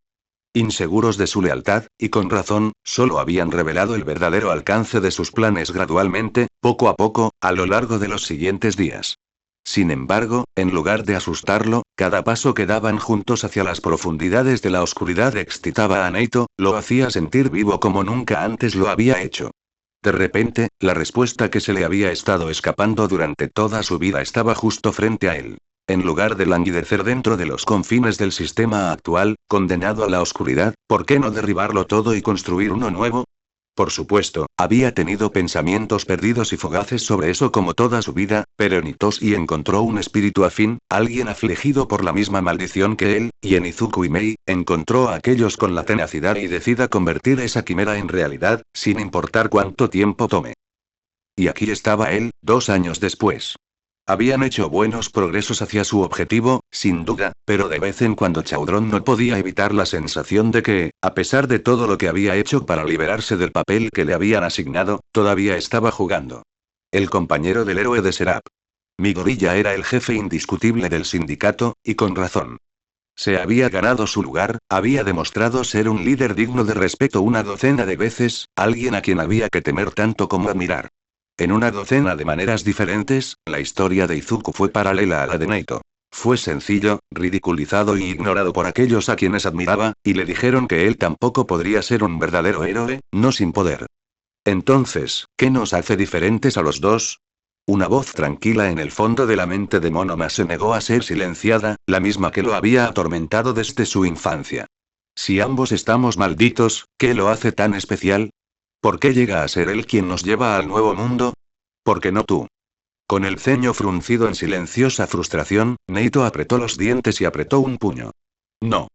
Speaker 1: Inseguros de su lealtad, y con razón, solo habían revelado el verdadero alcance de sus planes gradualmente, poco a poco, a lo largo de los siguientes días. Sin embargo, en lugar de asustarlo, cada paso que daban juntos hacia las profundidades de la oscuridad excitaba a Naito, lo hacía sentir vivo como nunca antes lo había hecho. De repente, la respuesta que se le había estado escapando durante toda su vida estaba justo frente a él. En lugar de languidecer dentro de los confines del sistema actual, condenado a la oscuridad, ¿por qué no derribarlo todo y construir uno nuevo? Por supuesto, había tenido pensamientos perdidos y fugaces sobre eso como toda su vida, pero en Itoshi encontró un espíritu afín, alguien afligido por la misma maldición que él, y en Izuku y Mei, encontró a aquellos con la tenacidad y decida convertir esa quimera en realidad, sin importar cuánto tiempo tome. Y aquí estaba él, 2 años después. Habían hecho buenos progresos hacia su objetivo, sin duda, pero de vez en cuando Chaudron no podía evitar la sensación de que, a pesar de todo lo que había hecho para liberarse del papel que le habían asignado, todavía estaba jugando. El compañero del héroe de Serap. Midoriya era el jefe indiscutible del sindicato, y con razón. Se había ganado su lugar, había demostrado ser un líder digno de respeto una docena de veces, alguien a quien había que temer tanto como admirar. En una docena de maneras diferentes, la historia de Izuku fue paralela a la de Naito. Fue sencillo, ridiculizado y ignorado por aquellos a quienes admiraba, y le dijeron que él tampoco podría ser un verdadero héroe, no sin poder. Entonces, ¿qué nos hace diferentes a los dos? Una voz tranquila en el fondo de la mente de Monoma se negó a ser silenciada, la misma que lo había atormentado desde su infancia. Si ambos estamos malditos, ¿qué lo hace tan especial? ¿Por qué llega a ser él quien nos lleva al nuevo mundo? ¿Por qué no tú? Con el ceño fruncido en silenciosa frustración, Naito apretó los dientes y apretó un puño. No.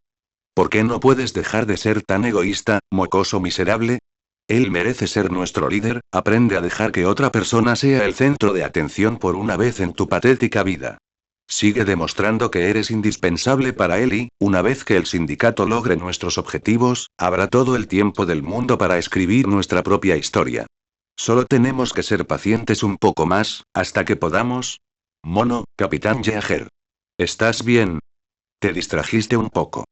Speaker 1: ¿Por qué no puedes dejar de ser tan egoísta, mocoso miserable? Él merece ser nuestro líder, aprende a dejar que otra persona sea el centro de atención por una vez en tu patética vida. Sigue demostrando que eres indispensable para él y, una vez que el sindicato logre nuestros objetivos, habrá todo el tiempo del mundo para escribir nuestra propia historia. Solo tenemos que ser pacientes un poco más, hasta que podamos. Mono, Capitán Yeager. ¿Estás bien? Te distrajiste un poco.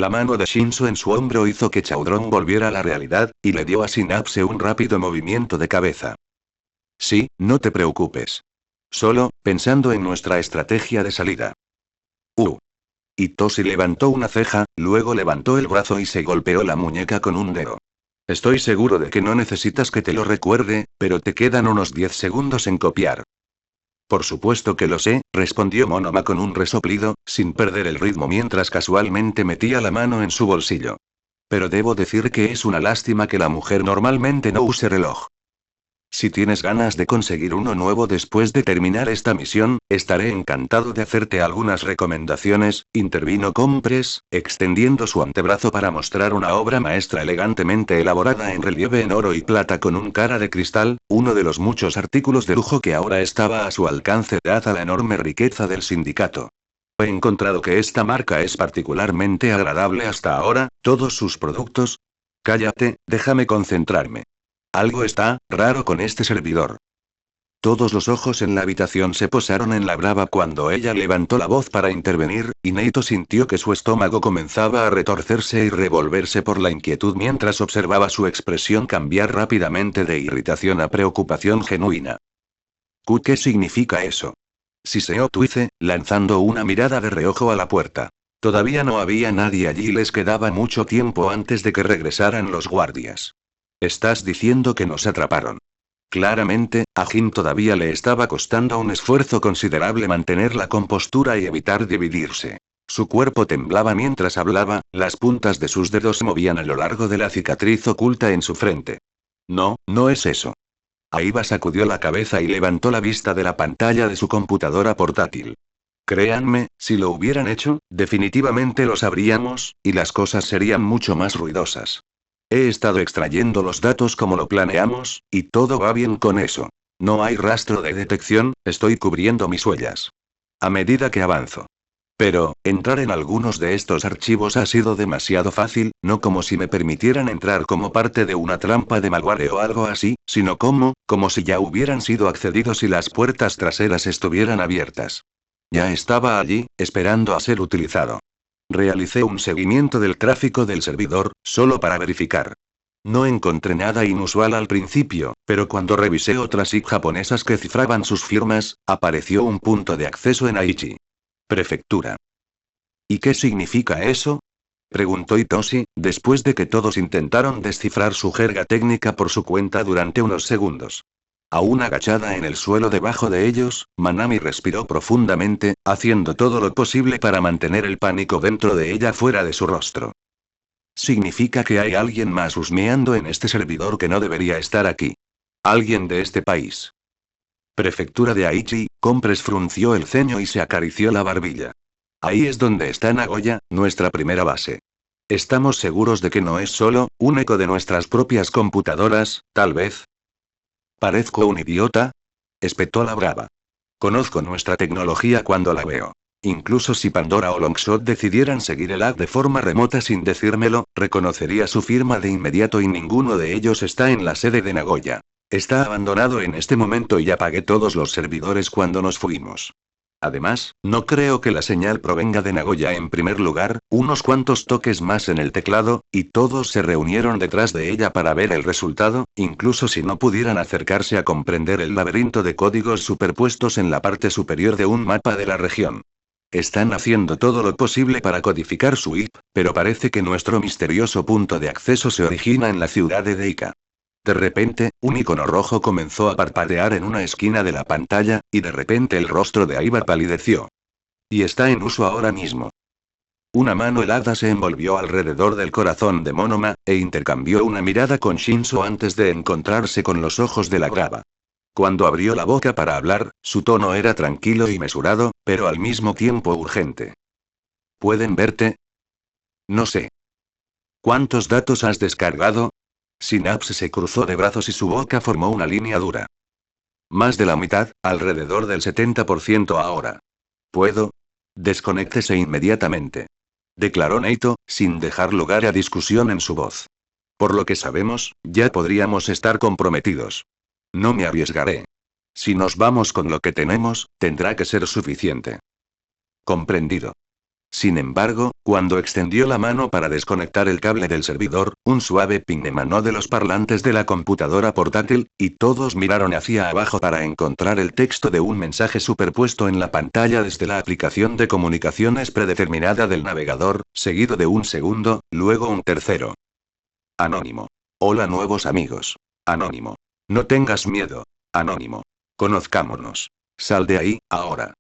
Speaker 1: La mano de Shinso en su hombro hizo que Chaudron volviera a la realidad, y le dio a Synapse un rápido movimiento de cabeza. Sí, no te preocupes. Solo, pensando en nuestra estrategia de salida. Itoshi levantó una ceja, luego levantó el brazo y se golpeó la muñeca con un dedo. Estoy seguro de que no necesitas que te lo recuerde, pero te quedan unos 10 segundos en copiar. Por supuesto que lo sé, respondió Monoma con un resoplido, sin perder el ritmo mientras casualmente metía la mano en su bolsillo. Pero debo decir que es una lástima que la mujer normalmente no use reloj. Si tienes ganas de conseguir uno nuevo después de terminar esta misión, estaré encantado de hacerte algunas recomendaciones, intervino Compres, extendiendo su antebrazo para mostrar una obra maestra elegantemente elaborada en relieve en oro y plata con un cara de cristal, uno de los muchos artículos de lujo que ahora estaba a su alcance dada la enorme riqueza del sindicato. He encontrado que esta marca es particularmente agradable hasta ahora, todos sus productos. Cállate, déjame concentrarme. Algo está raro con este servidor. Todos los ojos en la habitación se posaron en la brava cuando ella levantó la voz para intervenir, y Neito sintió que su estómago comenzaba a retorcerse y revolverse por la inquietud mientras observaba su expresión cambiar rápidamente de irritación a preocupación genuina. ¿Qué significa eso? Siseó Tuice, lanzando una mirada de reojo a la puerta. Todavía no había nadie allí y les quedaba mucho tiempo antes de que regresaran los guardias. Estás diciendo que nos atraparon. Claramente, a Jin todavía le estaba costando un esfuerzo considerable mantener la compostura y evitar dividirse. Su cuerpo temblaba mientras hablaba, las puntas de sus dedos se movían a lo largo de la cicatriz oculta en su frente. No, no es eso. Aiba sacudió la cabeza y levantó la vista de la pantalla de su computadora portátil. Créanme, si lo hubieran hecho, definitivamente lo sabríamos, y las cosas serían mucho más ruidosas. He estado extrayendo los datos como lo planeamos, y todo va bien con eso. No hay rastro de detección, estoy cubriendo mis huellas. A medida que avanzo. Pero, entrar en algunos de estos archivos ha sido demasiado fácil, no como si me permitieran entrar como parte de una trampa de malware o algo así, sino como si ya hubieran sido accedidos y las puertas traseras estuvieran abiertas. Ya estaba allí, esperando a ser utilizado. Realicé un seguimiento del tráfico del servidor, solo para verificar. No encontré nada inusual al principio, pero cuando revisé otras IP japonesas que cifraban sus firmas, apareció un punto de acceso en Aichi. Prefectura. ¿Y qué significa eso? Preguntó Itoshi, después de que todos intentaron descifrar su jerga técnica por su cuenta durante unos segundos. Aún agachada en el suelo debajo de ellos, Manami respiró profundamente, haciendo todo lo posible para mantener el pánico dentro de ella fuera de su rostro. Significa que hay alguien más husmeando en este servidor que no debería estar aquí. Alguien de este país. Prefectura de Aichi, Compres frunció el ceño y se acarició la barbilla. Ahí es donde está Nagoya, nuestra primera base. ¿Estamos seguros de que no es solo un eco de nuestras propias computadoras, tal vez? ¿Parezco un idiota? Espetó la brava. Conozco nuestra tecnología cuando la veo. Incluso si Pandora o Longshot decidieran seguir el ad de forma remota sin decírmelo, reconocería su firma de inmediato y ninguno de ellos está en la sede de Nagoya. Está abandonado en este momento y apagué todos los servidores cuando nos fuimos. Además, no creo que la señal provenga de Nagoya en primer lugar, unos cuantos toques más en el teclado, y todos se reunieron detrás de ella para ver el resultado, incluso si no pudieran acercarse a comprender el laberinto de códigos superpuestos en la parte superior de un mapa de la región. Están haciendo todo lo posible para codificar su IP, pero parece que nuestro misterioso punto de acceso se origina en la ciudad de Deika. De repente, un icono rojo comenzó a parpadear en una esquina de la pantalla, y de repente el rostro de Aiba palideció. Y está en uso ahora mismo. Una mano helada se envolvió alrededor del corazón de Monoma, e intercambió una mirada con Shinso antes de encontrarse con los ojos de la brava. Cuando abrió la boca para hablar, su tono era tranquilo y mesurado, pero al mismo tiempo urgente. ¿Pueden verte? No sé. ¿Cuántos datos has descargado? Synapse se cruzó de brazos y su boca formó una línea dura. Más de la mitad, alrededor del 70% ahora. ¿Puedo? Desconéctese inmediatamente. Declaró Neito, sin dejar lugar a discusión en su voz. Por lo que sabemos, ya podríamos estar comprometidos. No me arriesgaré. Si nos vamos con lo que tenemos, tendrá que ser suficiente. Comprendido. Sin embargo, cuando extendió la mano para desconectar el cable del servidor, un suave ping emanó de los parlantes de la computadora portátil, y todos miraron hacia abajo para encontrar el texto de un mensaje superpuesto en la pantalla desde la aplicación de comunicaciones predeterminada del navegador, seguido de un segundo, luego un tercero. Anónimo. Hola nuevos amigos. Anónimo. No tengas miedo. Anónimo. Conozcámonos. Sal de ahí, ahora.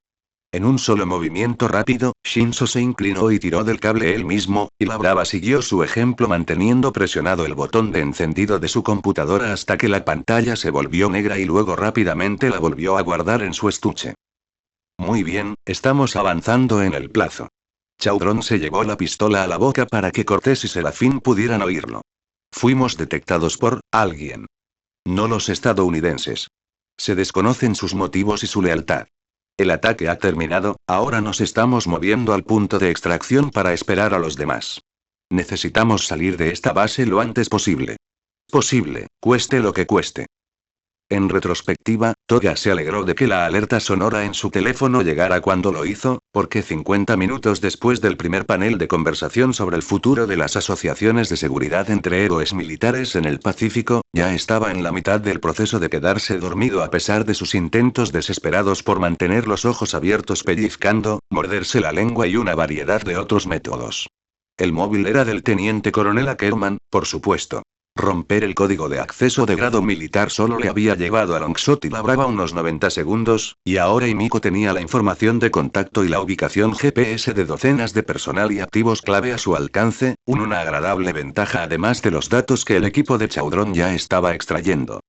Speaker 1: En un solo movimiento rápido, Shinzo se inclinó y tiró del cable él mismo, y la brava siguió su ejemplo manteniendo presionado el botón de encendido de su computadora hasta que la pantalla se volvió negra y luego rápidamente la volvió a guardar en su estuche. Muy bien, estamos avanzando en el plazo. Chaudron se llevó la pistola a la boca para que Cortés y Serafín pudieran oírlo. Fuimos detectados por alguien. No los estadounidenses. Se desconocen sus motivos y su lealtad. El ataque ha terminado, ahora nos estamos moviendo al punto de extracción para esperar a los demás. Necesitamos salir de esta base lo antes posible. Posible, cueste lo que cueste. En retrospectiva, Toga se alegró de que la alerta sonora en su teléfono llegara cuando lo hizo, porque 50 minutos después del primer panel de conversación sobre el futuro de las asociaciones de seguridad entre héroes militares en el Pacífico, ya estaba en la mitad del proceso de quedarse dormido a pesar de sus intentos desesperados por mantener los ojos abiertos pellizcando, morderse la lengua y una variedad de otros métodos. El móvil era del teniente coronel Ackerman, por supuesto. Romper el código de acceso de grado militar solo le había llevado a Longshot y la Brava unos 90 segundos, y ahora Himiko tenía la información de contacto y la ubicación GPS de docenas de personal y activos clave a su alcance, una agradable ventaja además de los datos que el equipo de Chaudron ya estaba extrayendo.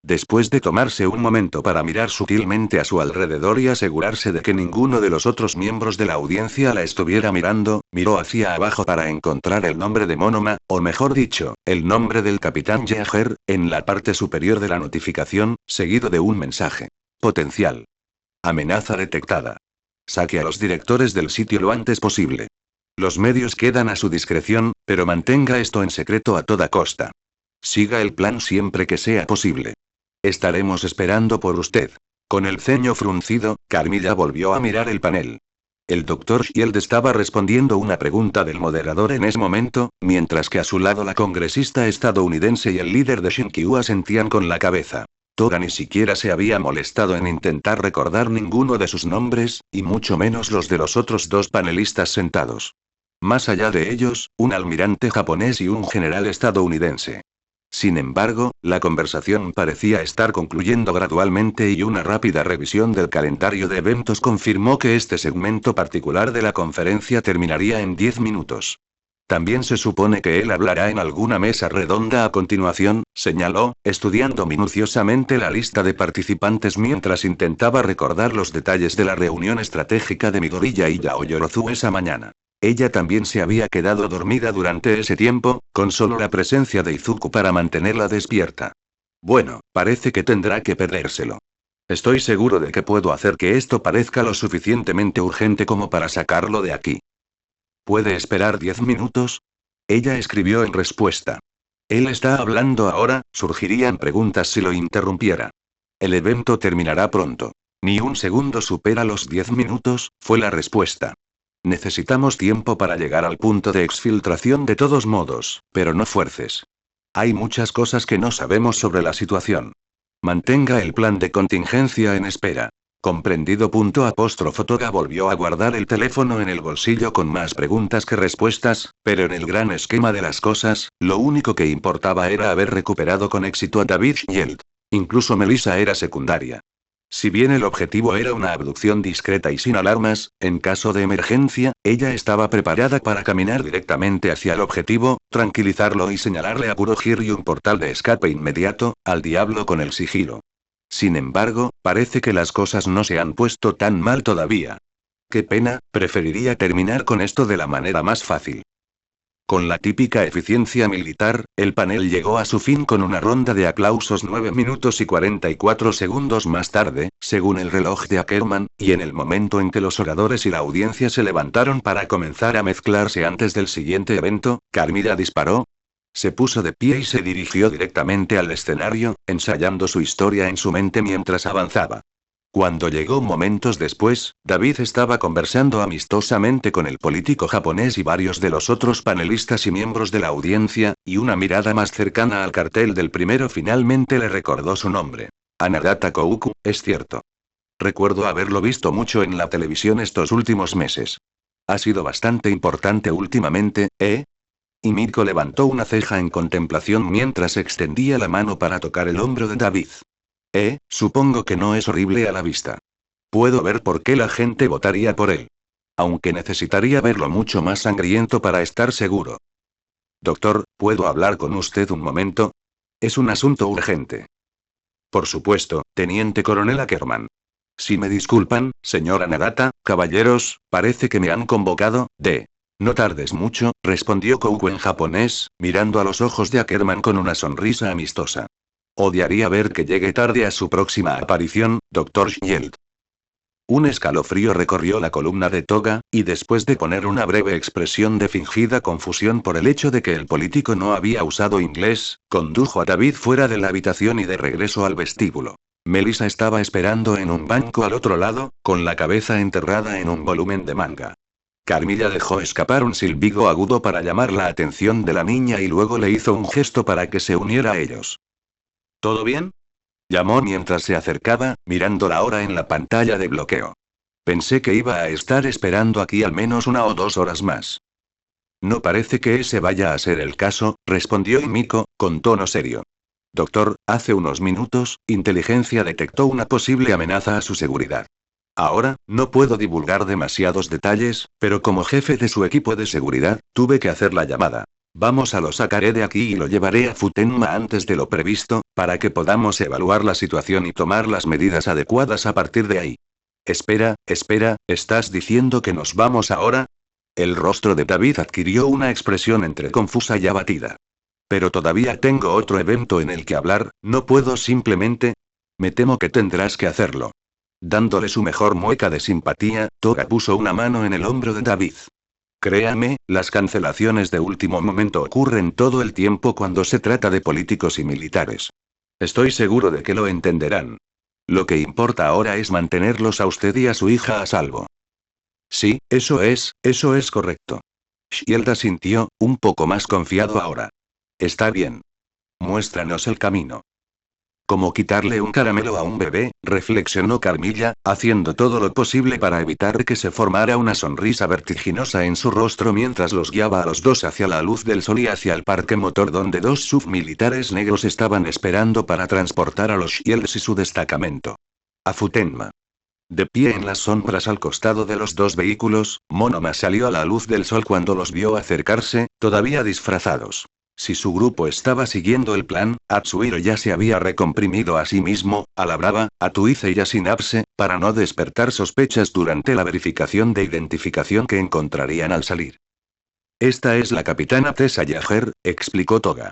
Speaker 1: Después de tomarse un momento para mirar sutilmente a su alrededor y asegurarse de que ninguno de los otros miembros de la audiencia la estuviera mirando, miró hacia abajo para encontrar el nombre de Monoma, o mejor dicho, el nombre del capitán Yeager, en la parte superior de la notificación, seguido de un mensaje. Potencial. Amenaza detectada. Saque a los directores del sitio lo antes posible. Los medios quedan a su discreción, pero mantenga esto en secreto a toda costa. Siga el plan siempre que sea posible. Estaremos esperando por usted. Con el ceño fruncido, Carmilla volvió a mirar el panel. El Dr. Shield estaba respondiendo una pregunta del moderador en ese momento, mientras que a su lado la congresista estadounidense y el líder de Shinkyu asentían con la cabeza. Toga ni siquiera se había molestado en intentar recordar ninguno de sus nombres, y mucho menos los de los otros dos panelistas sentados. Más allá de ellos, un almirante japonés y un general estadounidense. Sin embargo, la conversación parecía estar concluyendo gradualmente y una rápida revisión del calendario de eventos confirmó que este segmento particular de la conferencia terminaría en 10 minutos. También se supone que él hablará en alguna mesa redonda a continuación, señaló, estudiando minuciosamente la lista de participantes mientras intentaba recordar los detalles de la reunión estratégica de Midoriya y Yao Yorozu esa mañana. Ella también se había quedado dormida durante ese tiempo, con solo la presencia de Izuku para mantenerla despierta. Bueno, parece que tendrá que perdérselo. Estoy seguro de que puedo hacer que esto parezca lo suficientemente urgente como para sacarlo de aquí. ¿Puede esperar 10 minutos? Ella escribió en respuesta. Él está hablando ahora, surgirían preguntas si lo interrumpiera. El evento terminará pronto. Ni un segundo supera los 10 minutos, fue la respuesta. Necesitamos tiempo para llegar al punto de exfiltración de todos modos, pero no fuerces. Hay muchas cosas que no sabemos sobre la situación. Mantenga el plan de contingencia en espera. Comprendido. Toga volvió a guardar el teléfono en el bolsillo con más preguntas que respuestas, pero en el gran esquema de las cosas, lo único que importaba era haber recuperado con éxito a David Shield. Incluso Melissa era secundaria. Si bien el objetivo era una abducción discreta y sin alarmas, en caso de emergencia, ella estaba preparada para caminar directamente hacia el objetivo, tranquilizarlo y señalarle a Kurohiri un portal de escape inmediato, al diablo con el sigilo. Sin embargo, parece que las cosas no se han puesto tan mal todavía. Qué pena, preferiría terminar con esto de la manera más fácil. Con la típica eficiencia militar, el panel llegó a su fin con una ronda de aplausos 9 minutos y 44 segundos más tarde, según el reloj de Ackerman, y en el momento en que los oradores y la audiencia se levantaron para comenzar a mezclarse antes del siguiente evento, Carmilla disparó. Se puso de pie y se dirigió directamente al escenario, ensayando su historia en su mente mientras avanzaba. Cuando llegó momentos después, David estaba conversando amistosamente con el político japonés y varios de los otros panelistas y miembros de la audiencia, y una mirada más cercana al cartel del primero finalmente le recordó su nombre. Anagata Kouku, es cierto. Recuerdo haberlo visto mucho en la televisión estos últimos meses. Ha sido bastante importante últimamente, ¿eh? Y Miko levantó una ceja en contemplación mientras extendía la mano para tocar el hombro de David. Supongo que no es horrible a la vista. Puedo ver por qué la gente votaría por él. Aunque necesitaría verlo mucho más sangriento para estar seguro. Doctor, ¿puedo hablar con usted un momento? Es un asunto urgente. Por supuesto, teniente coronel Ackerman. Si me disculpan, señora Nagata, caballeros, parece que me han convocado, No tardes mucho, respondió Kouku en japonés, mirando a los ojos de Ackerman con una sonrisa amistosa. Odiaría ver que llegue tarde a su próxima aparición, Dr. Shield. Un escalofrío recorrió la columna de Toga, y después de poner una breve expresión de fingida confusión por el hecho de que el político no había usado inglés, condujo a David fuera de la habitación y de regreso al vestíbulo. Melissa estaba esperando en un banco al otro lado, con la cabeza enterrada en un volumen de manga. Carmilla dejó escapar un silbido agudo para llamar la atención de la niña y luego le hizo un gesto para que se uniera a ellos. ¿Todo bien? Llamó mientras se acercaba, mirando la hora en la pantalla de bloqueo. Pensé que iba a estar esperando aquí al menos 1 o 2 horas más. No parece que ese vaya a ser el caso, respondió Himiko, con tono serio. Doctor, hace unos minutos, inteligencia detectó una posible amenaza a su seguridad. Ahora, no puedo divulgar demasiados detalles, pero como jefe de su equipo de seguridad, tuve que hacer la llamada. Lo sacaré de aquí y lo llevaré a Futenma antes de lo previsto, para que podamos evaluar la situación y tomar las medidas adecuadas a partir de ahí. Espera, ¿estás diciendo que nos vamos ahora? El rostro de David adquirió una expresión entre confusa y abatida. Pero todavía tengo otro evento en el que hablar, no puedo simplemente. Me temo que tendrás que hacerlo. Dándole su mejor mueca de simpatía, Toga puso una mano en el hombro de David. Créame, las cancelaciones de último momento ocurren todo el tiempo cuando se trata de políticos y militares. Estoy seguro de que lo entenderán. Lo que importa ahora es mantenerlos a usted y a su hija a salvo. Sí, eso es correcto. Shield asintió, un poco más confiado ahora. Está bien. Muéstranos el camino. Como quitarle un caramelo a un bebé, reflexionó Carmilla, haciendo todo lo posible para evitar que se formara una sonrisa vertiginosa en su rostro mientras los guiaba a los dos hacia la luz del sol y hacia el parque motor donde 2 submilitares negros estaban esperando para transportar a los Shields y su destacamento. A Futenma. De pie en las sombras al costado de los 2 vehículos, Monoma salió a la luz del sol cuando los vio acercarse, todavía disfrazados. Si su grupo estaba siguiendo el plan, Atsuhiro ya se había recomprimido a sí mismo, a la brava, a Tuice y a Synapse, para no despertar sospechas durante la verificación de identificación que encontrarían al salir. Esta es la capitana Tessa Yager, explicó Toga.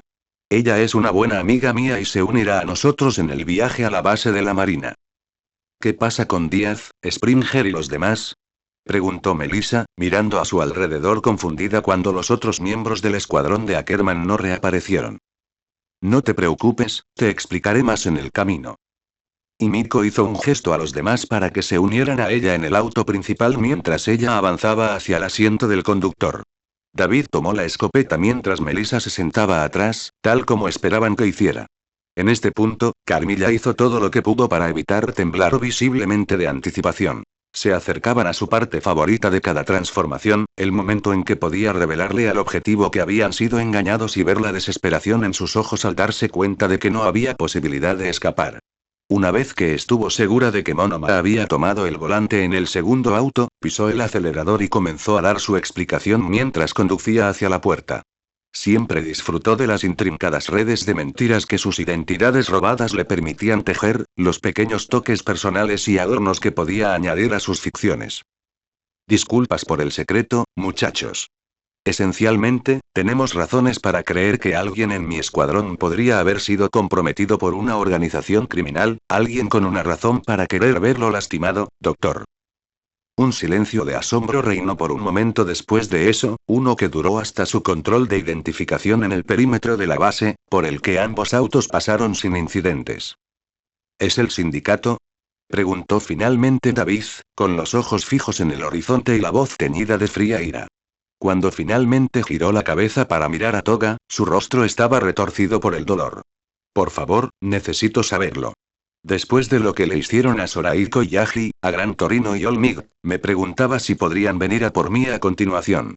Speaker 1: Ella es una buena amiga mía y se unirá a nosotros en el viaje a la base de la marina. ¿Qué pasa con Díaz, Springer y los demás? Preguntó Melissa, mirando a su alrededor confundida cuando los otros miembros del escuadrón de Ackerman no reaparecieron. No te preocupes, te explicaré más en el camino. Y Miko hizo un gesto a los demás para que se unieran a ella en el auto principal mientras ella avanzaba hacia el asiento del conductor. David tomó la escopeta mientras Melissa se sentaba atrás, tal como esperaban que hiciera. En este punto, Carmilla hizo todo lo que pudo para evitar temblar visiblemente de anticipación. Se acercaban a su parte favorita de cada transformación, el momento en que podía revelarle al objetivo que habían sido engañados y ver la desesperación en sus ojos al darse cuenta de que no había posibilidad de escapar. Una vez que estuvo segura de que Monoma había tomado el volante en el segundo auto, pisó el acelerador y comenzó a dar su explicación mientras conducía hacia la puerta. Siempre disfrutó de las intrincadas redes de mentiras que sus identidades robadas le permitían tejer, los pequeños toques personales y adornos que podía añadir a sus ficciones. Disculpas por el secreto, muchachos. Esencialmente, tenemos razones para creer que alguien en mi escuadrón podría haber sido comprometido por una organización criminal, alguien con una razón para querer verlo lastimado, doctor. Un silencio de asombro reinó por un momento después de eso, uno que duró hasta su control de identificación en el perímetro de la base, por el que ambos autos pasaron sin incidentes. ¿Es el sindicato? Preguntó finalmente David, con los ojos fijos en el horizonte y la voz teñida de fría ira. Cuando finalmente giró la cabeza para mirar a Toga, su rostro estaba retorcido por el dolor. Por favor, necesito saberlo. Después de lo que le hicieron a Sorahiko y Yaji, a Gran Torino y Olmig, me preguntaba si podrían venir a por mí a continuación.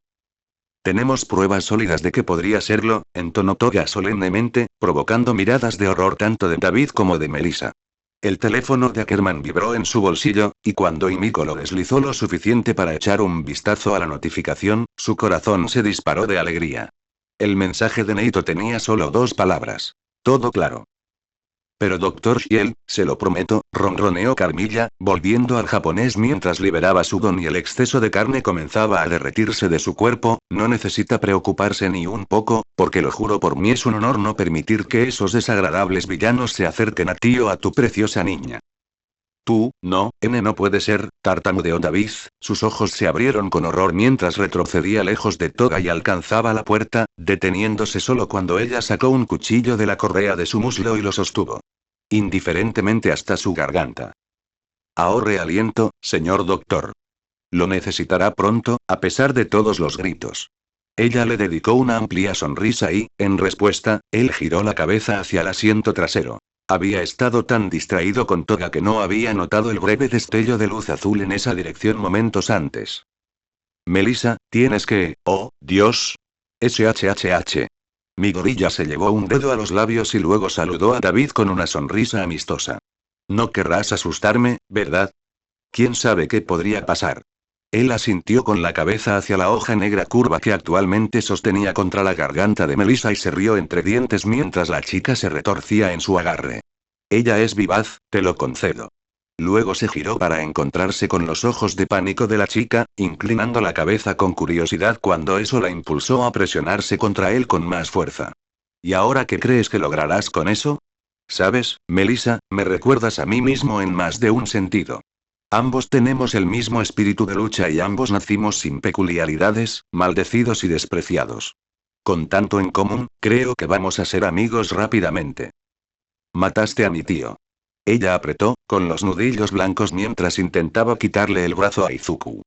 Speaker 1: Tenemos pruebas sólidas de que podría serlo, entonó Toga solemnemente, provocando miradas de horror tanto de David como de Melissa. El teléfono de Ackerman vibró en su bolsillo, y cuando Himiko lo deslizó lo suficiente para echar un vistazo a la notificación, su corazón se disparó de alegría. El mensaje de Neito tenía solo 2 palabras. Todo claro. Pero Dr. Shiel, se lo prometo, ronroneó Carmilla, volviendo al japonés mientras liberaba su don y el exceso de carne comenzaba a derretirse de su cuerpo, no necesita preocuparse ni un poco, porque lo juro por mí es un honor no permitir que esos desagradables villanos se acerquen a ti o a tu preciosa niña. Tú, no, no puede ser, tartamudeó David, sus ojos se abrieron con horror mientras retrocedía lejos de Toga y alcanzaba la puerta, deteniéndose solo cuando ella sacó un cuchillo de la correa de su muslo y lo sostuvo. Indiferentemente hasta su garganta. Ahorre aliento, señor doctor. Lo necesitará pronto, a pesar de todos los gritos. Ella le dedicó una amplia sonrisa y, en respuesta, él giró la cabeza hacia el asiento trasero. Había estado tan distraído con Toga que no había notado el breve destello de luz azul en esa dirección momentos antes. Melissa, tienes que... Oh, Dios. SHHH. Mi gorilla se llevó un dedo a los labios y luego saludó a David con una sonrisa amistosa. No querrás asustarme, ¿verdad? ¿Quién sabe qué podría pasar? Él asintió con la cabeza hacia la hoja negra curva que actualmente sostenía contra la garganta de Melissa y se rió entre dientes mientras la chica se retorcía en su agarre. Ella es vivaz, te lo concedo. Luego se giró para encontrarse con los ojos de pánico de la chica, inclinando la cabeza con curiosidad cuando eso la impulsó a presionarse contra él con más fuerza. ¿Y ahora qué crees que lograrás con eso? ¿Sabes, Melissa, me recuerdas a mí mismo en más de un sentido? Ambos tenemos el mismo espíritu de lucha y ambos nacimos sin peculiaridades, maldecidos y despreciados. Con tanto en común, creo que vamos a ser amigos rápidamente. Mataste a mi tío. Ella apretó, con los nudillos blancos mientras intentaba quitarle el brazo a Izuku.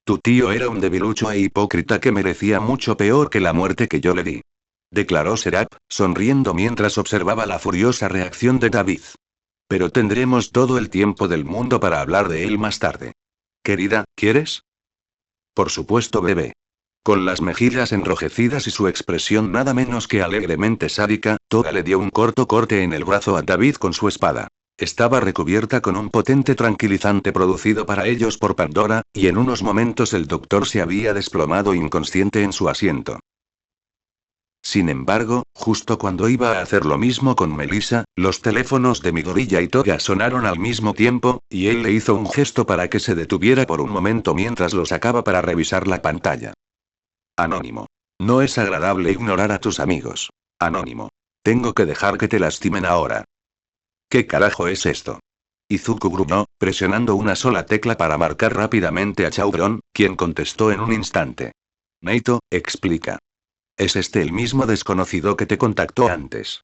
Speaker 1: Tu tío era un debilucho e hipócrita que merecía mucho peor que la muerte que yo le di. Declaró Serap, sonriendo mientras observaba la furiosa reacción de David. Pero tendremos todo el tiempo del mundo para hablar de él más tarde. Querida, ¿quieres? Por supuesto, bebé. Con las mejillas enrojecidas y su expresión nada menos que alegremente sádica, Toga le dio un corto corte en el brazo a David con su espada. Estaba recubierta con un potente tranquilizante producido para ellos por Pandora, y en unos momentos el doctor se había desplomado inconsciente en su asiento. Sin embargo, justo cuando iba a hacer lo mismo con Melissa, los teléfonos de Midoriya y Toga sonaron al mismo tiempo, y él le hizo un gesto para que se detuviera por un momento mientras lo sacaba para revisar la pantalla. Anónimo. No es agradable ignorar a tus amigos. Anónimo. Tengo que dejar que te lastimen ahora. ¿Qué carajo es esto? Izuku gruñó, presionando una sola tecla para marcar rápidamente a Chaudron, quien contestó en un instante. Neito, explica. ¿Es este el mismo desconocido que te contactó antes?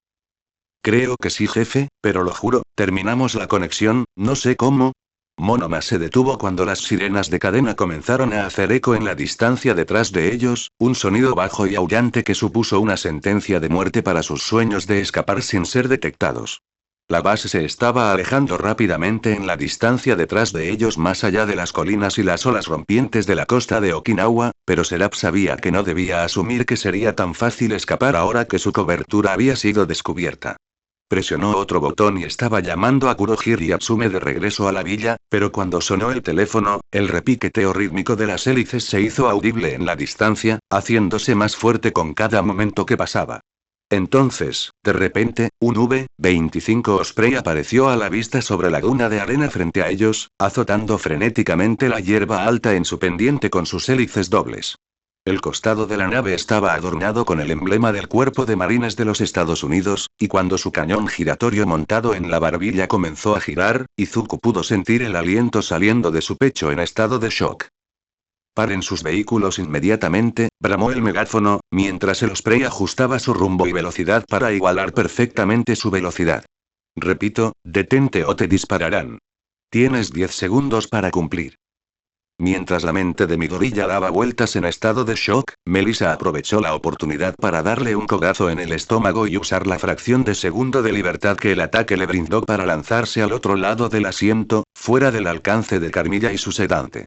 Speaker 1: Creo que sí, jefe, pero lo juro, terminamos la conexión, no sé cómo. Monoma se detuvo cuando las sirenas de cadena comenzaron a hacer eco en la distancia detrás de ellos, un sonido bajo y aullante que supuso una sentencia de muerte para sus sueños de escapar sin ser detectados. La base se estaba alejando rápidamente en la distancia detrás de ellos más allá de las colinas y las olas rompientes de la costa de Okinawa, pero Serap sabía que no debía asumir que sería tan fácil escapar ahora que su cobertura había sido descubierta. Presionó otro botón y estaba llamando a Kurohiro y Atsume de regreso a la villa, pero cuando sonó el teléfono, el repiqueteo rítmico de las hélices se hizo audible en la distancia, haciéndose más fuerte con cada momento que pasaba. Entonces, de repente, un V-25 Osprey apareció a la vista sobre la duna de arena frente a ellos, azotando frenéticamente la hierba alta en su pendiente con sus hélices dobles. El costado de la nave estaba adornado con el emblema del Cuerpo de Marines de los Estados Unidos, y cuando su cañón giratorio montado en la barbilla comenzó a girar, Izuku pudo sentir el aliento saliendo de su pecho en estado de shock. Paren sus vehículos inmediatamente, bramó el megáfono, mientras el Osprey ajustaba su rumbo y velocidad para igualar perfectamente su velocidad. Repito, detente o te dispararán. Tienes 10 segundos para cumplir. Mientras la mente de Midoriya daba vueltas en estado de shock, Melissa aprovechó la oportunidad para darle un codazo en el estómago y usar la fracción de segundo de libertad que el ataque le brindó para lanzarse al otro lado del asiento, fuera del alcance de Carmilla y su sedante.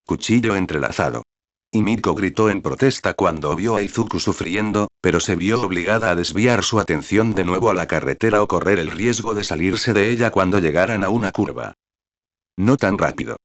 Speaker 1: Cuchillo entrelazado. Y Miko gritó en protesta cuando vio a Izuku sufriendo, pero se vio obligada a desviar su atención de nuevo a la carretera o correr el riesgo de salirse de ella cuando llegaran a una curva. No tan rápido.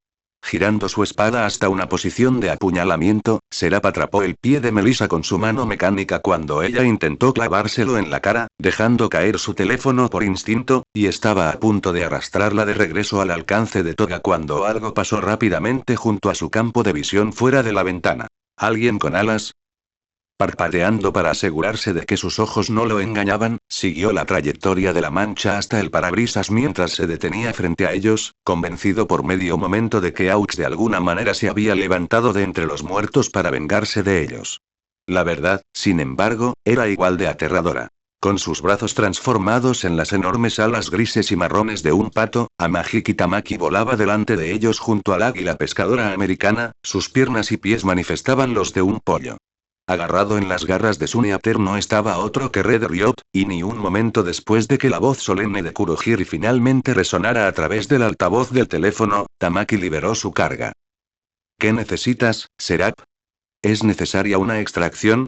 Speaker 1: Girando su espada hasta una posición de apuñalamiento, Seraph atrapó el pie de Melissa con su mano mecánica cuando ella intentó clavárselo en la cara, dejando caer su teléfono por instinto, y estaba a punto de arrastrarla de regreso al alcance de Toga cuando algo pasó rápidamente junto a su campo de visión fuera de la ventana. ¿Alguien con alas? Parpadeando para asegurarse de que sus ojos no lo engañaban, siguió la trayectoria de la mancha hasta el parabrisas mientras se detenía frente a ellos, convencido por medio momento de que Aux de alguna manera se había levantado de entre los muertos para vengarse de ellos. La verdad, sin embargo, era igual de aterradora. Con sus brazos transformados en las enormes alas grises y marrones de un pato, Amahiki Tamaki volaba delante de ellos junto al águila pescadora americana, sus piernas y pies manifestaban los de un pollo. Agarrado en las garras de Sunyater no estaba otro que Red Ryot, y ni un momento después de que la voz solemne de Kurohiri finalmente resonara a través del altavoz del teléfono, Tamaki liberó su carga. ¿Qué necesitas, Seraph? ¿Es necesaria una extracción?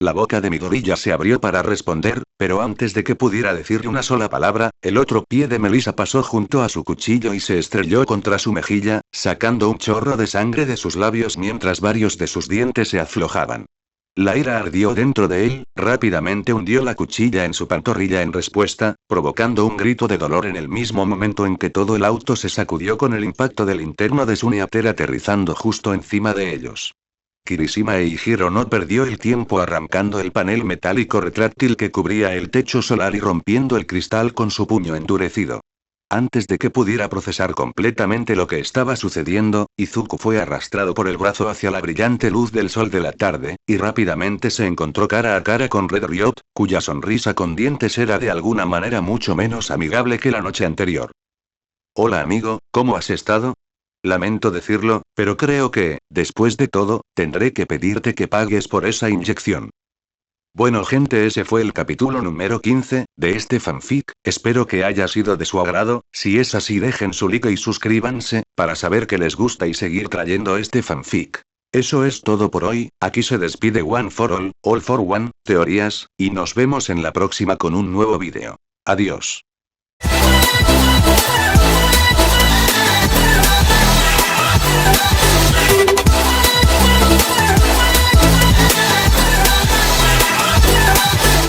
Speaker 1: La boca de Midoriya se abrió para responder, pero antes de que pudiera decirle una sola palabra, el otro pie de Melissa pasó junto a su cuchillo y se estrelló contra su mejilla, sacando un chorro de sangre de sus labios mientras varios de sus dientes se aflojaban. La ira ardió dentro de él, rápidamente hundió la cuchilla en su pantorrilla en respuesta, provocando un grito de dolor en el mismo momento en que todo el auto se sacudió con el impacto del linterna de Sunyater aterrizando justo encima de ellos. Kirishima Eijiro no perdió el tiempo arrancando el panel metálico retráctil que cubría el techo solar y rompiendo el cristal con su puño endurecido. Antes de que pudiera procesar completamente lo que estaba sucediendo, Izuku fue arrastrado por el brazo hacia la brillante luz del sol de la tarde, y rápidamente se encontró cara a cara con Red Ryot, cuya sonrisa con dientes era de alguna manera mucho menos amigable que la noche anterior. Hola amigo, ¿cómo has estado? Lamento decirlo, pero creo que, después de todo, tendré que pedirte que pagues por esa inyección. Bueno gente, ese fue el capítulo número 15, de este fanfic, espero que haya sido de su agrado, si es así dejen su like y suscríbanse, para saber que les gusta y seguir trayendo este fanfic. Eso es todo por hoy, aquí se despide One for All for One, teorías, y nos vemos en la próxima con un nuevo vídeo. Adiós.
Speaker 3: Yeah.